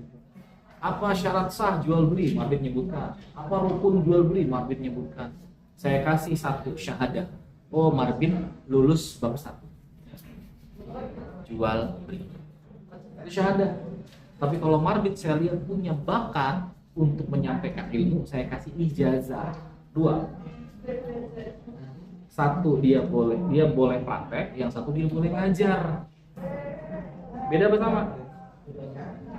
Apa syarat sah jual beli? Marbit nyebutkan. Apa rukun jual beli? Marbit nyebutkan. Saya kasih 1 syahadah. Oh, Marbit lulus bab 1. Jual beli. Itu syahadah. Tapi kalau Marbit saya lihat punya bakat untuk menyampaikan ilmu, saya kasih ijazah 2. 1 dia boleh praktek, yang 1 dia boleh ngajar. Beda bersama.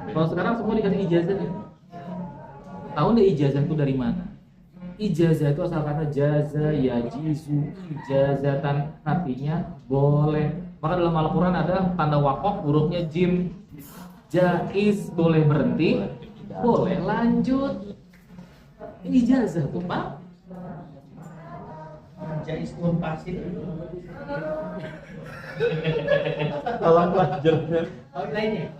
Kalau sekarang semua dikasih ijazah. Tahu nggak ijazah itu dari mana? Ijazah itu asal kata jaza, yajizu, ijazatan, artinya boleh. Maka dalam Al-Quran ada tanda wakaf, hurufnya jim. Jaiz boleh berhenti, boleh lanjut. Ini ijazah tuh Pak. Jais pun pasti. Tolong lanjutkan. Lainnya.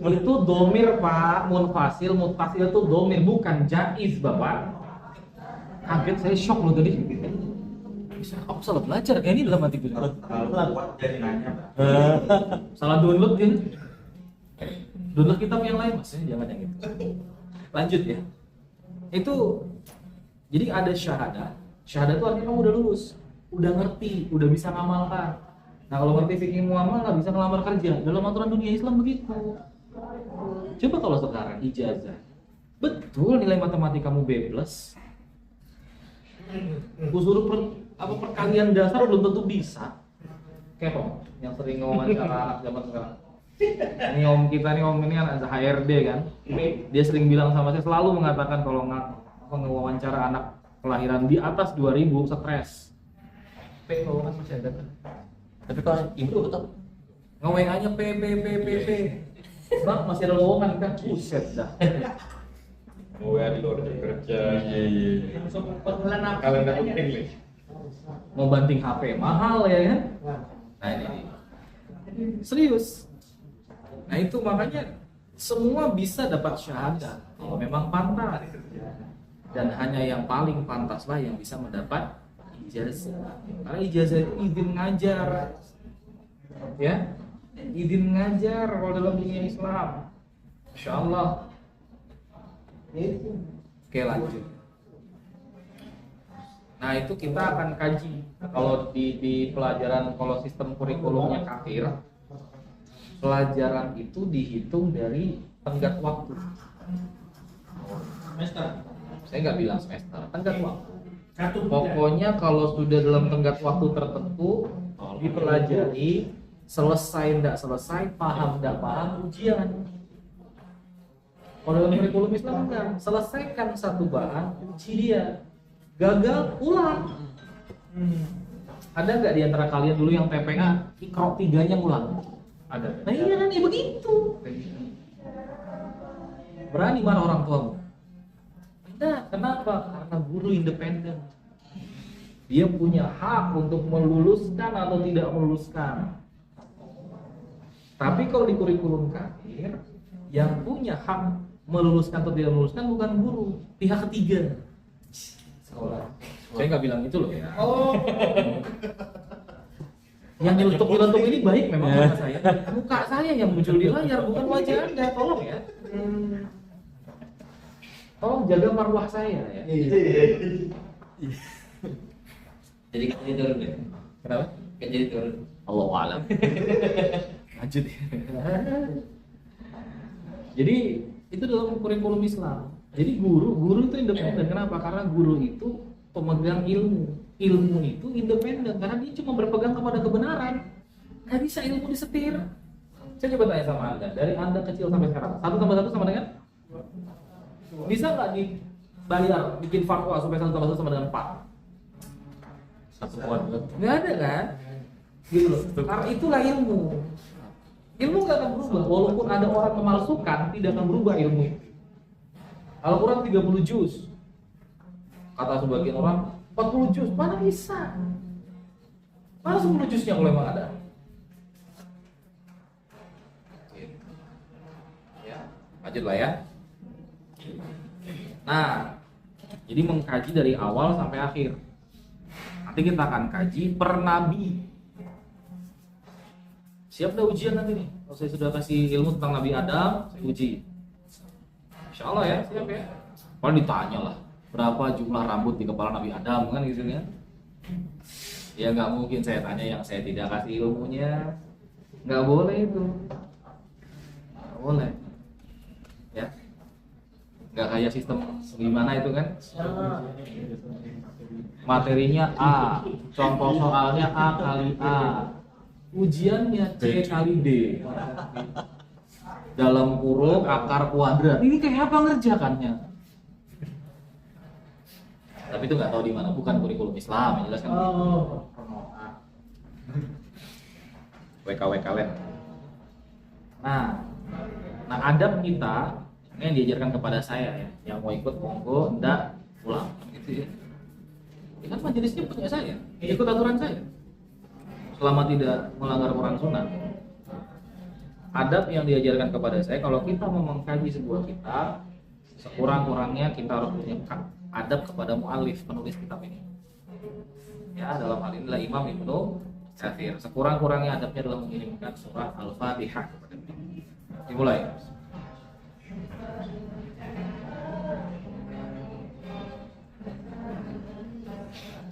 Itu domir Pak, munfasil, mutasil itu domir, bukan jaiz Bapak. Kaget saya, shock loh tadi. Bisa aku salah belajar kayak ini dalam hati gue. Jadi nanya. Salah download kan? Download kitab yang lain maksudnya jangan yang itu. Lanjut ya. Itu jadi ada syahadah. Syahadah itu artinya kamu udah lulus, udah ngerti, udah bisa ngamalkan. Nah kalau ngerti fikih muamalah bisa ngelamar kerja. Dalam aturan dunia Islam begitu. Coba kalau sekarang ijazah Betul, nilai matematikamu B+. Aku suruh perkalian dasar belum tentu bisa. Kayak Om yang sering wawancara anak zaman sekarang. Ini Om kita nih, Om ini anak HRD kan. Dia sering bilang sama saya, selalu mengatakan kalau ngewawancara anak kelahiran di atas 2000 stres. P kalau kan masih ada kan. Tapi kalau ibu betul nge-WA-nya P. Bang masih ada lowongan kan? Buset dah. Mau di luar jam kerja. Iya. Pengumpulan apa? Kalian dapat English. Mau banting HP mahal ya kan? Nah ini dia. Serius. Nah itu makanya semua bisa dapat syahadat kalau memang pantas. Dan hanya yang paling pantaslah yang bisa mendapat ijazah. Karena ijazah itu izin ngajar. Ya, izin ngajar kalau dalam dunia Islam. Insya Allah. Oke lanjut. Nah itu kita akan kaji. Nah, kalau di pelajaran, kalau sistem kurikulumnya kafir, pelajaran itu dihitung dari tenggat waktu. Semester. Saya nggak bilang semester, tenggat waktu. Satu Pokoknya kalau sudah dalam tenggat waktu tertentu dipelajari, selesai tidak selesai, paham tidak paham, ujian. Kalau dalam kurikulum Islam enggak, selesaikan satu bahan, uji dia. Gagal, ulang. Ada nggak di antara kalian dulu yang TPA, Iqra 3-nya ngulang? Ada. Nah iya kan, ya begitu. Berani marah orang tuamu? Tidak, kenapa? Karena guru independen. Dia punya hak untuk meluluskan atau tidak meluluskan. Tapi kalau di kurikulum kafir, yang punya hak meluluskan atau tidak meluluskan bukan guru, pihak ketiga. Sekolah. Saya nggak bilang itu loh ya. Oh. Yang nyelutuk ini baik memang sama saya. Muka saya yang muncul di layar, bukan wajah Anda. Tolong ya. Tolong jaga marwah saya ya. Jadi kan jadi turun deh. Kenapa? Kan jadi turun. Allahu a'lam. Lanjut. Jadi itu dalam kurikulum Islam. Jadi guru itu independen. Kenapa? Karena guru itu pemegang ilmu. Ilmu itu independen karena dia cuma berpegang kepada kebenaran. Nggak bisa ilmu disetir. Saya coba tanya sama Anda, dari Anda kecil sampai sekarang, 1 tambah 1 sama dengan? Bisa nggak dibayar bikin fatwa supaya 1 tambah 1 sama dengan 4? Satu kuat. Nggak ada kan? Gitu loh. Karena itulah ilmu. Ilmu nggak akan berubah, walaupun ada orang memalsukan, tidak akan berubah ilmu itu. Al-Quran 30 juz. Kata sebagian orang 40 juz, mana bisa? Mana 10 juznya kalau memang ada? Ya, lanjutlah ya. Nah, jadi mengkaji dari awal sampai akhir. Nanti kita akan kaji per nabi. Siap dah ujian nanti nih. Kalau saya sudah kasih ilmu tentang Nabi Adam, saya uji. Insya Allah ya, siap ya. Kalau ditanya lah, berapa jumlah rambut di kepala Nabi Adam kan gitu kan? Ya nggak mungkin saya tanya yang saya tidak kasih ilmunya. Nggak boleh itu. Nggak boleh. Ya. Nggak kayak sistem gimana itu kan? Materinya A, contoh soalnya A kali A, ujiannya C kali D. Dalam kurung akar kuadrat. Ini kayak apa ngerjakannya? Tapi itu nggak tahu di mana, bukan kurikulum Islam, yang jelas kan. WKWK lain. Nah adab kita ini yang diajarkan kepada saya ya, yang mau ikut monggo, enggak pulang, gitu ya. Ini kan majelisnya punya saya, ikut aturan saya. Selama tidak melanggar Quran Sunnah. Adab yang diajarkan kepada saya, kalau kita mau mengkaji sebuah kitab, sekurang-kurangnya kita harus punya adab kepada mu'alif, penulis kitab ini. Ya, dalam hal inilah Imam Ibnu Katsir. Sekurang-kurangnya adabnya dalam mengirimkan surah Al-Fatihah kepada beliau. Dimulai.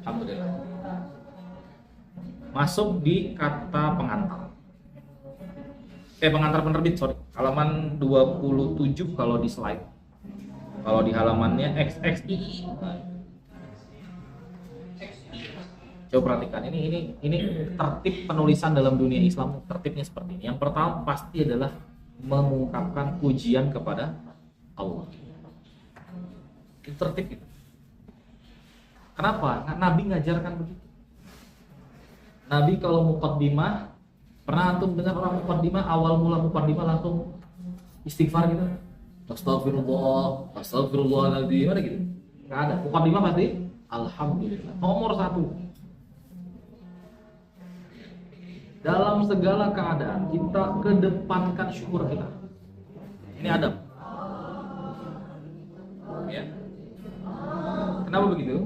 Alhamdulillah. Masuk di kata pengantar. Pengantar penerbit, sorry. Halaman 27 kalau di slide. Kalau di halamannya XXI. Coba perhatikan ini tertib penulisan dalam dunia Islam, tertibnya seperti ini. Yang pertama pasti adalah mengungkapkan pujian kepada Allah. Itu tertib itu. Kenapa? Nabi ngajarkan begitu. Nabi kalau muqaddimah, pernah antum dengar orang muqaddimah, awal mula muqaddimah langsung istighfar gitu? Astagfirullah, astagfirullahaladzim, ada gitu? Nggak ada. Muqaddimah pasti alhamdulillah. Nomor 1. Dalam segala keadaan kita kedepankan syukur kita. Ini adab. Ya. Kenapa begitu?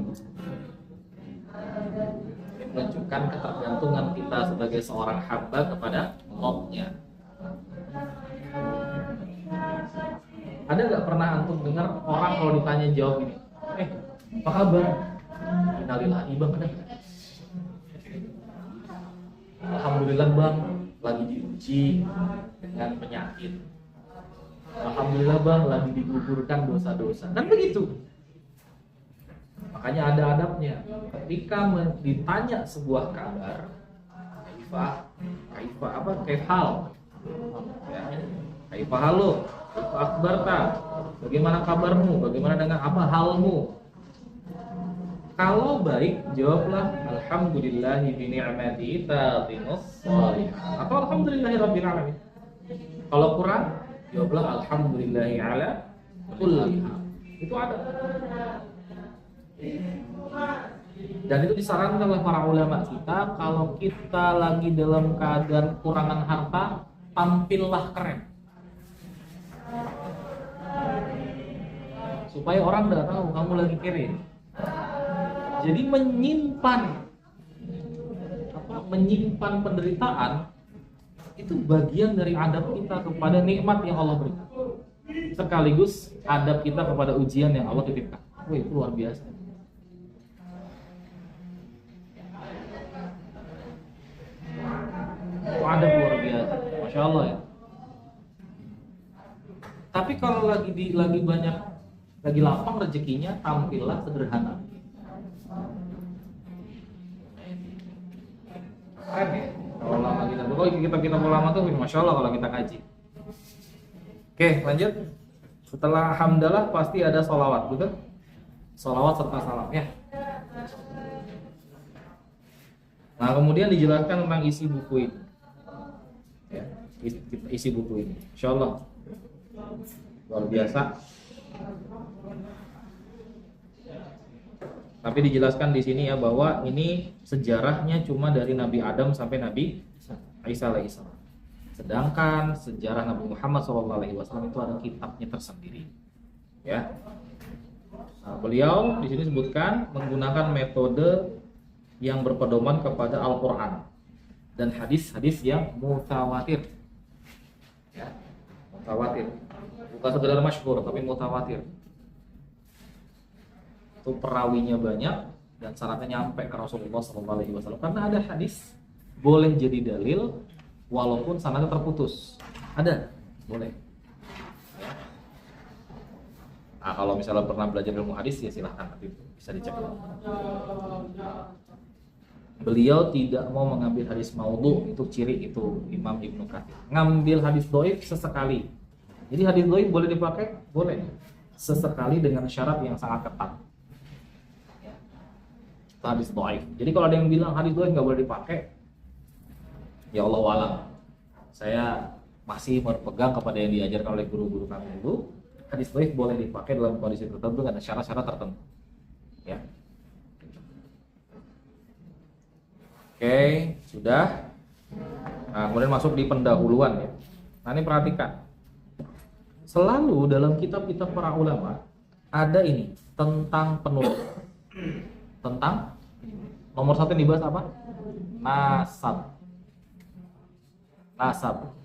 Ini menunjukkan ketergantungan kita sebagai seorang hamba kepada Allah-Nya. Ada nggak pernah antum dengar orang kalau ditanya jawab ini? Apa kabar? Innalillahi bang, ada nggak? Alhamdulillah bang, lagi diuji dengan penyakit. Alhamdulillah bang, lagi digugurkan dosa-dosa. Kan begitu. Makanya ada adabnya. Ketika ditanya sebuah kabar, kaifal, ya, kaifal lo, akhbarta, bagaimana kabarmu, bagaimana dengan apa halmu? Kalau baik, jawablah alhamdulillahi bi ni'mati tatinus shalihat atau alhamdulillahi rabbil alamin. Kalau kurang, jawablah alhamdulillahi ala kulli hal. Itu ada. Dan itu disarankan oleh para ulama kita, kalau kita lagi dalam keadaan kurangan harta, tampillah keren. Supaya orang tidak tahu kamu lagi kere. Jadi menyimpan penderitaan itu bagian dari adab kita kepada nikmat yang Allah berikan. Sekaligus adab kita kepada ujian yang Allah titipkan. Wah, itu luar biasa. Adab luar biasa, masya Allah ya. Tapi kalau lagi lapang rezekinya, tampillah sederhana. Keren ya, kalau lama kita mau lama tuh, masya Allah kalau kita ngaji. Oke, lanjut. Setelah hamdalah pasti ada sholawat, betul? Sholawat serta salam ya. Nah, kemudian dijelaskan tentang isi buku ini. Ya, isi buku ini, insya Allah luar biasa. Tapi dijelaskan di sini ya bahwa ini sejarahnya cuma dari Nabi Adam sampai Nabi Isa alaihissalam. Sedangkan sejarah Nabi Muhammad SAW itu ada kitabnya tersendiri. Ya. Nah, beliau di sini sebutkan menggunakan metode yang berpedoman kepada Al-Quran dan hadis-hadis yang mutawatir. Ya, mutawatir. Bukan sekedar masyhur, tapi mutawatir. Itu perawinya banyak dan syaratnya nyampe ke Rasulullah SAW. Karena ada hadis boleh jadi dalil walaupun sanadnya terputus. Ada, boleh. Ya. Nah, kalau misalnya pernah belajar ilmu hadis ya silahkan nanti bisa dicek. Beliau tidak mau mengambil hadis maudhu, itu ciri itu Imam Ibnu Katsir. Ngambil hadis dhaif sesekali. Jadi hadis dhaif boleh dipakai? Boleh. Sesekali dengan syarat yang sangat ketat. Hadis dhaif. Jadi kalau ada yang bilang hadis dhaif nggak boleh dipakai, ya Allah alam. Saya masih berpegang kepada yang diajarkan oleh guru-guru kami dulu. Hadis dhaif boleh dipakai dalam kondisi tertentu dengan syarat-syarat tertentu. Ya. Oke, sudah. Nah, kemudian masuk di pendahuluan ya. Nah, ini perhatikan. Selalu dalam kitab-kitab para ulama ada ini tentang penulis. Tentang nomor 1 yang dibahas apa? Nasab.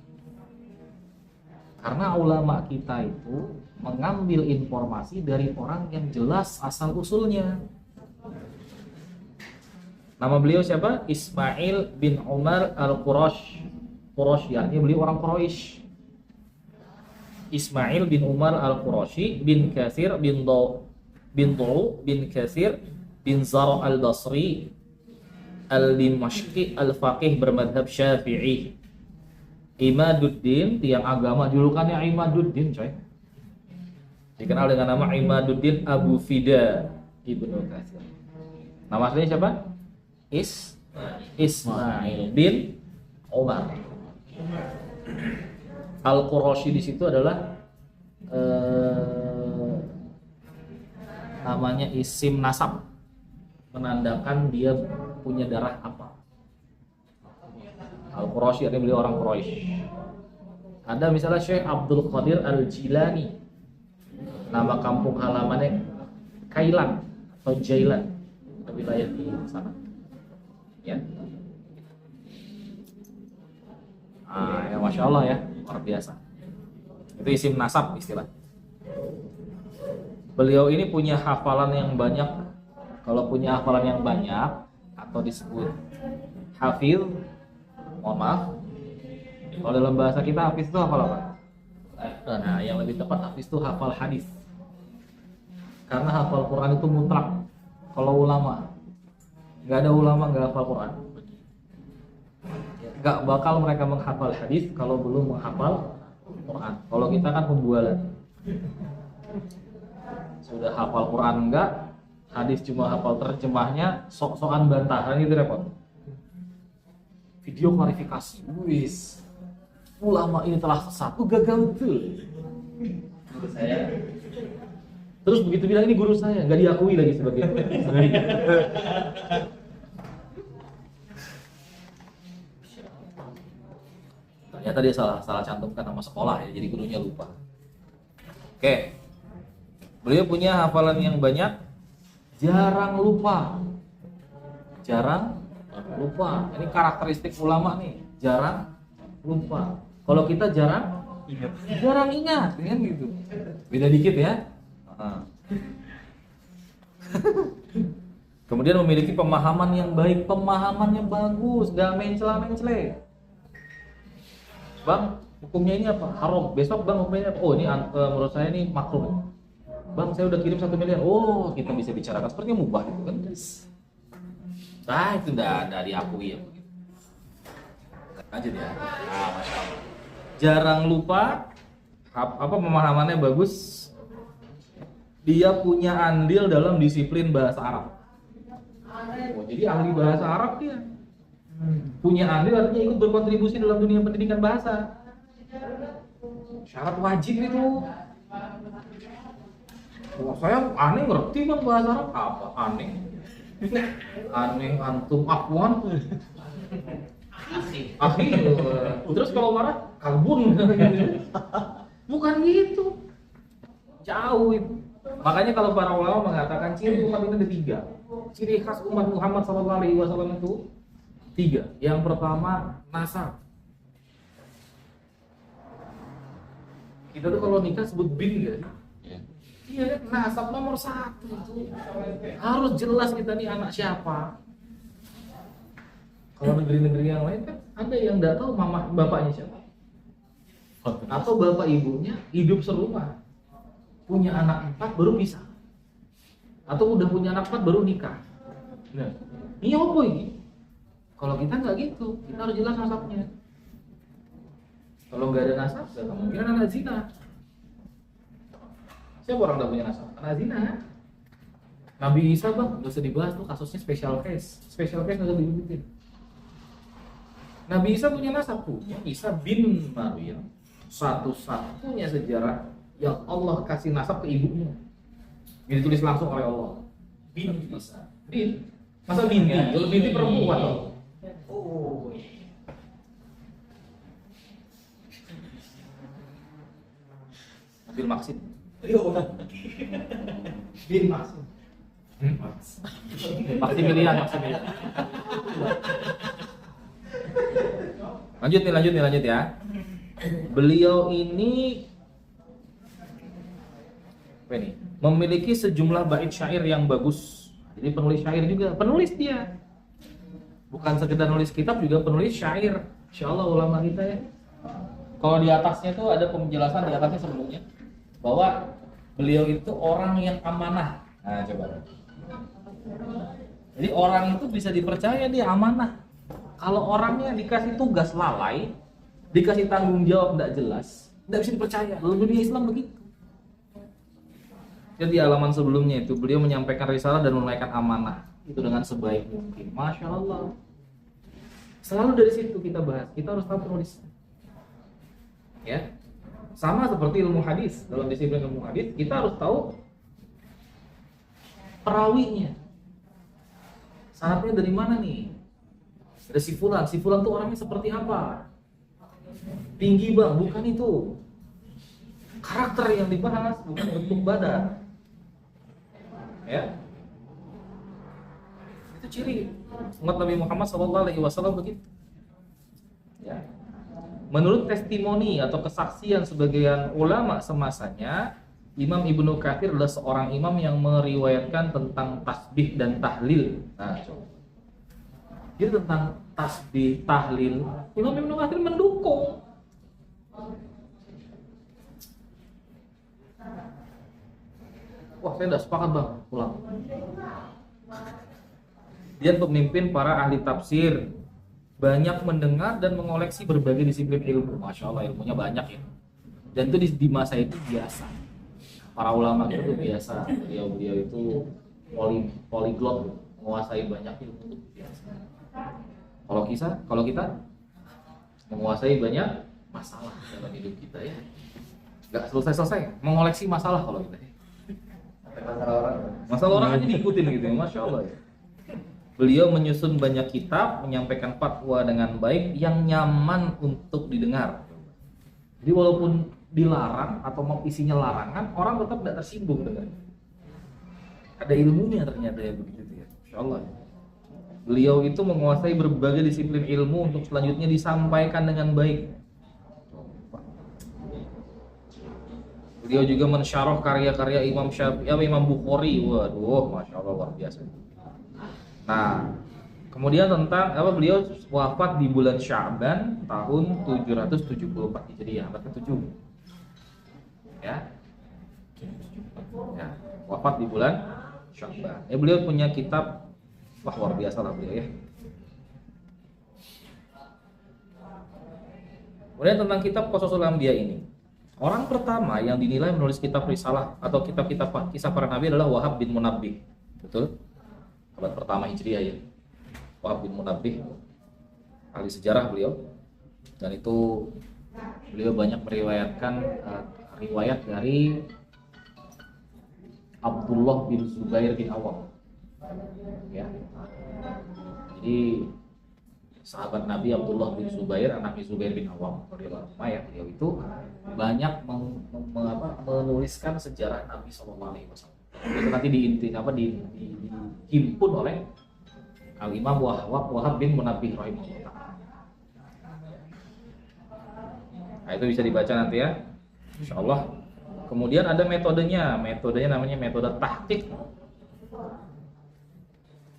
Karena ulama kita itu mengambil informasi dari orang yang jelas asal usulnya. Nama beliau siapa? Ismail bin Umar al-Qurash. Qurash, yakni beliau orang Quraisy. Ismail bin Umar al-Qurashi bin Katsir bin Dhu bin Katsir bin Zara al-Basri al-Dimashqi al-Faqih bermadhab Syafi'i. Imaduddin, tiang agama, julukannya Imaduddin, coy. Dikenal dengan nama Imaduddin Abu Fida Ibnu Katsir. Nama aslinya siapa? Ismail bin Umar. Al-Qurashi di situ adalah namanya isim nasab, menandakan dia punya darah apa. Al-Qurashi artinya beliau orang Quraisy. Ada misalnya Syekh Abdul Qadir Al-Jilani, nama kampung halamannya Kailan atau Jailan, wilayah di sana. Ya. Ya Masya Allah ya, luar biasa. Itu isim nasab istilah. Beliau ini punya hafalan yang banyak. Kalau punya hafalan yang banyak atau disebut hafiz, mohon maaf, kalau dalam bahasa kita hafiz itu hafal apa? Nah, yang lebih tepat hafiz itu hafal hadis. Karena hafal Quran itu mutlak. Kalau ulama, nggak ada ulama nggak hafal Quran. Nggak bakal mereka menghafal hadis kalau belum menghafal Quran. Kalau kita kan pembualan. Sudah hafal Quran enggak, hadis cuma hafal terjemahnya, sok-sokan bantahan itu repot. Video klarifikasi, wis. Ulama ini telah satu gagal betul. Menurut saya Terus begitu bilang ini guru saya, nggak diakui lagi sebagai ternyata dia salah cantumkan nama sekolah ya, jadi gurunya lupa. Oke, beliau punya hafalan yang banyak, jarang lupa. Ini karakteristik ulama nih, jarang lupa. Kalau kita jarang ingat, kan gitu. Beda dikit ya. Kemudian memiliki pemahaman yang baik, pemahamannya bagus, gak mencela-mencele. Bang, hukumnya ini apa? Haram. Besok bang hukumnya apa? Oh ini menurut saya ini makruh. Bang, saya udah kirim 1 miliar. Oh, kita bisa bicarakan seperti mubah gitu kan? Nah, itu udah diakui ya. Lanjut ya. Nah, Masya Allah. Jarang lupa, pemahamannya bagus. Dia punya andil dalam disiplin bahasa Arab. Oh, jadi ahli bahasa Arab dia. Punya andil artinya ikut berkontribusi dalam dunia pendidikan bahasa. Syarat wajib itu. Oh, saya aneh ngerti bang bahasa Arab. Apa aneh? Aneh antum afwan. Akhi. Terus kalau marah kalbun. Bukan gitu. Jauh itu. Makanya kalau para ulama mengatakan ciri umat itu ada 3. Ciri khas umat Muhammad SAW itu 3. Yang pertama nasab. Kita tuh kalau nikah sebut bin gak? Iya, nasab nomor 1 itu. Harus jelas kita nih anak siapa. Kalau negeri-negeri yang lain kan ada yang nggak tahu mama bapaknya siapa. Atau bapak ibunya hidup serumah, punya anak 4 baru pisah, atau udah punya anak 4 baru nikah. Nah, ini apa ini? Kalau kita nggak gitu, kita harus jelas nasabnya. Kalau nggak ada nasab, nggak kemungkinan anak zina. Siapa orang nggak punya nasab? Anak zina. Nabi Isa bang, nggak usah dibahas tuh kasusnya special case nggak usah dibikin. Nabi Isa punya nasab, punya Isa bin Maryam, satu-satunya sejarah yang Allah kasih nasab ke ibunya. Ini ditulis langsung oleh Allah. Bin Isa. Bin. Masa binti? Kalau binti perempuan loh. Oh. Mobil Maxim. Bin Maxim. Maximilian. Lanjut ya. Beliau ini apa ini? Memiliki sejumlah bait syair yang bagus. Jadi penulis syair juga, penulis dia. Bukan sekedar nulis kitab, juga penulis syair. Insyaallah ulama kita ya. Kalau di atasnya tuh ada penjelasan di atasnya sebelumnya bahwa beliau itu orang yang amanah. Nah, coba. Jadi orang itu bisa dipercaya, dia amanah. Kalau orangnya dikasih tugas lalai, dikasih tanggung jawab tidak jelas, tidak bisa dipercaya. Lalu dunia Islam begitu. Jadi halaman sebelumnya itu beliau menyampaikan risalah dan menunaikan amanah itu dengan sebaik mungkin. Masya Allah. Selalu dari situ kita bahas. Kita harus tahu penulisnya. Ya, sama seperti ilmu hadis. Dalam disiplin ilmu hadis kita harus tahu perawinya. Sanadnya dari mana nih? Ada si fulan tuh orangnya seperti apa? Tinggi bang, bukan itu. Karakter yang dibahas, bukan bentuk badan. Ya, itu ciri umat Nabi Muhammad SAW begitu. Ya. Menurut testimoni atau kesaksian sebagian ulama semasanya, Imam Ibnu Katsir adalah seorang imam yang meriwayatkan tentang tasbih dan tahlil. Nah, coba. Jadi tentang tasbih, tahlil, Imam Ibnu Katsir mendukung. Wah, saya tidak sepakat bang, pulang. Dia pemimpin para ahli tafsir, banyak mendengar dan mengoleksi berbagai disiplin ilmu. Masya Allah, ilmunya banyak ya. Dan itu di masa itu biasa. Para ulama itu biasa. Beliau itu poliglot, menguasai banyak ilmu itu biasa. Kalau kita menguasai banyak masalah dalam hidup kita ya. Gak selesai, mengoleksi masalah kalau kita. Masalah orang aja diikutin gitu ya, Masya Allah ya. Beliau menyusun banyak kitab, menyampaikan fatwa dengan baik yang nyaman untuk didengar. Jadi walaupun dilarang atau mau isinya larangan, orang tetap tidak tersinggung dengan. Ada ilmunya ternyata ya begitu ya. Masya Allah. Beliau itu menguasai berbagai disiplin ilmu untuk selanjutnya disampaikan dengan baik. Beliau juga mensyarah karya-karya Imam Syafi'i, Imam Bukhari. Waduh, Masya Allah luar biasa. Nah, kemudian tentang beliau wafat di bulan Sya'ban tahun 774 Hijriah, abad ke-7. Ya. Ya, wafat di bulan Sya'ban. Beliau punya kitab, wah luar biasa lah beliau ya. Kemudian tentang kitab Qasasul Anbiya ini. Orang pertama yang dinilai menulis kitab risalah atau kitab-kitab kisah para nabi adalah Wahab bin Munabbih. Betul? Abad pertama Hijriah ya. Wahab bin Munabbih, ahli sejarah beliau. Dan itu beliau banyak meriwayatkan riwayat dari Abdullah bin Zubair bin Awam. Ya. Jadi sahabat Nabi Abdullah bin Zubair, anaknya Zubair bin Awam, beliau itu banyak menuliskan sejarah Nabi SAW. Itu nanti dihimpun oleh Al-Imam Wahab bin Munabbih rahimahullah. Nah, itu bisa dibaca nanti ya, insyaallah. Kemudian ada metodenya namanya metode tahqiq.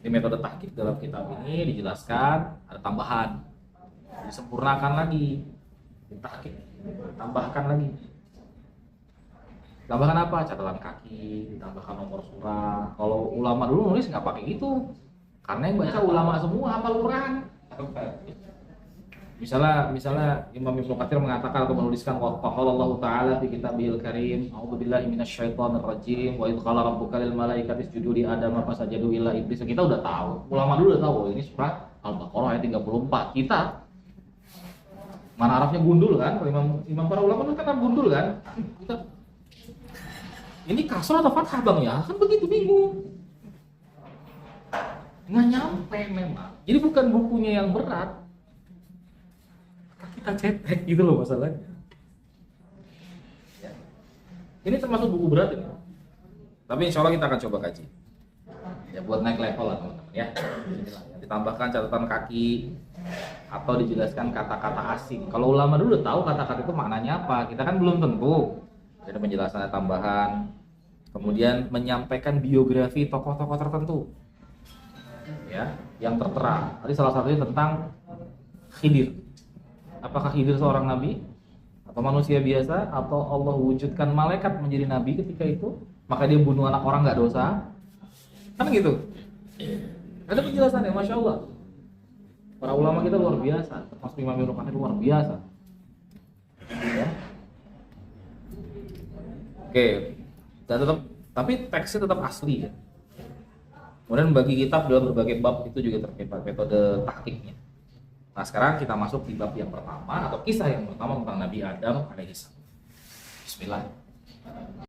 Di metode tahqiq dalam kitab ini dijelaskan ada tambahan, disempurnakan lagi, ditahqiq, tambahkan lagi. Tambahkan apa? Catatan kaki, ditambahkan nomor surah. Kalau ulama dulu nulis nggak pakai gitu, karena yang baca ulama semua hafal Quran. Misalnya Imam Ibnu Katsir mengatakan atau menuliskan wa qala Allah Ta'ala fi kitabihil karim, a'udzubillahi minasyaitonir rajim, wa idz qala rabbuka lil malaikati isjudu li adama fasajadu illa iblis. Kita udah tahu, ulama dulu udah tahu ini surah Al-Baqarah ayat 34. Kita mana Arabnya gundul kan? Imam para ulama itu kan gundul kan? Kita ini kasroh atau fathah bang ya? Kan begitu bingung. Nggak nyampe memang. Jadi bukan bukunya yang berat, kita cetek gitu loh masalahnya. Ya. Ini termasuk buku berat ini. Tapi insya Allah kita akan coba kaji. Ya buat naik level lah teman-teman ya. Ditambahkan catatan kaki atau dijelaskan kata-kata asing. Kalau ulama dulu tahu kata-kata itu maknanya apa, kita kan belum tentu. Ada penjelasannya tambahan. Kemudian menyampaikan biografi tokoh-tokoh tertentu. Ya, yang tertera. Tadi salah satunya tentang Khidir. Apakah Khidir seorang nabi? atau manusia biasa, atau Allah wujudkan malaikat menjadi nabi ketika itu, maka dia bunuh anak orang nggak dosa, kan gitu. Ada penjelasannya, masya Allah. Para ulama kita luar biasa, termasuk Imam Ibnu Katsir luar biasa. Ya. Oke, dan tetap, tapi teksnya tetap asli ya. Kemudian bagi kitab dalam berbagai bab itu juga terkait metode taktiknya. Nah sekarang kita masuk di bab yang pertama atau kisah yang pertama tentang Nabi Adam alaihissalam. Bismillah.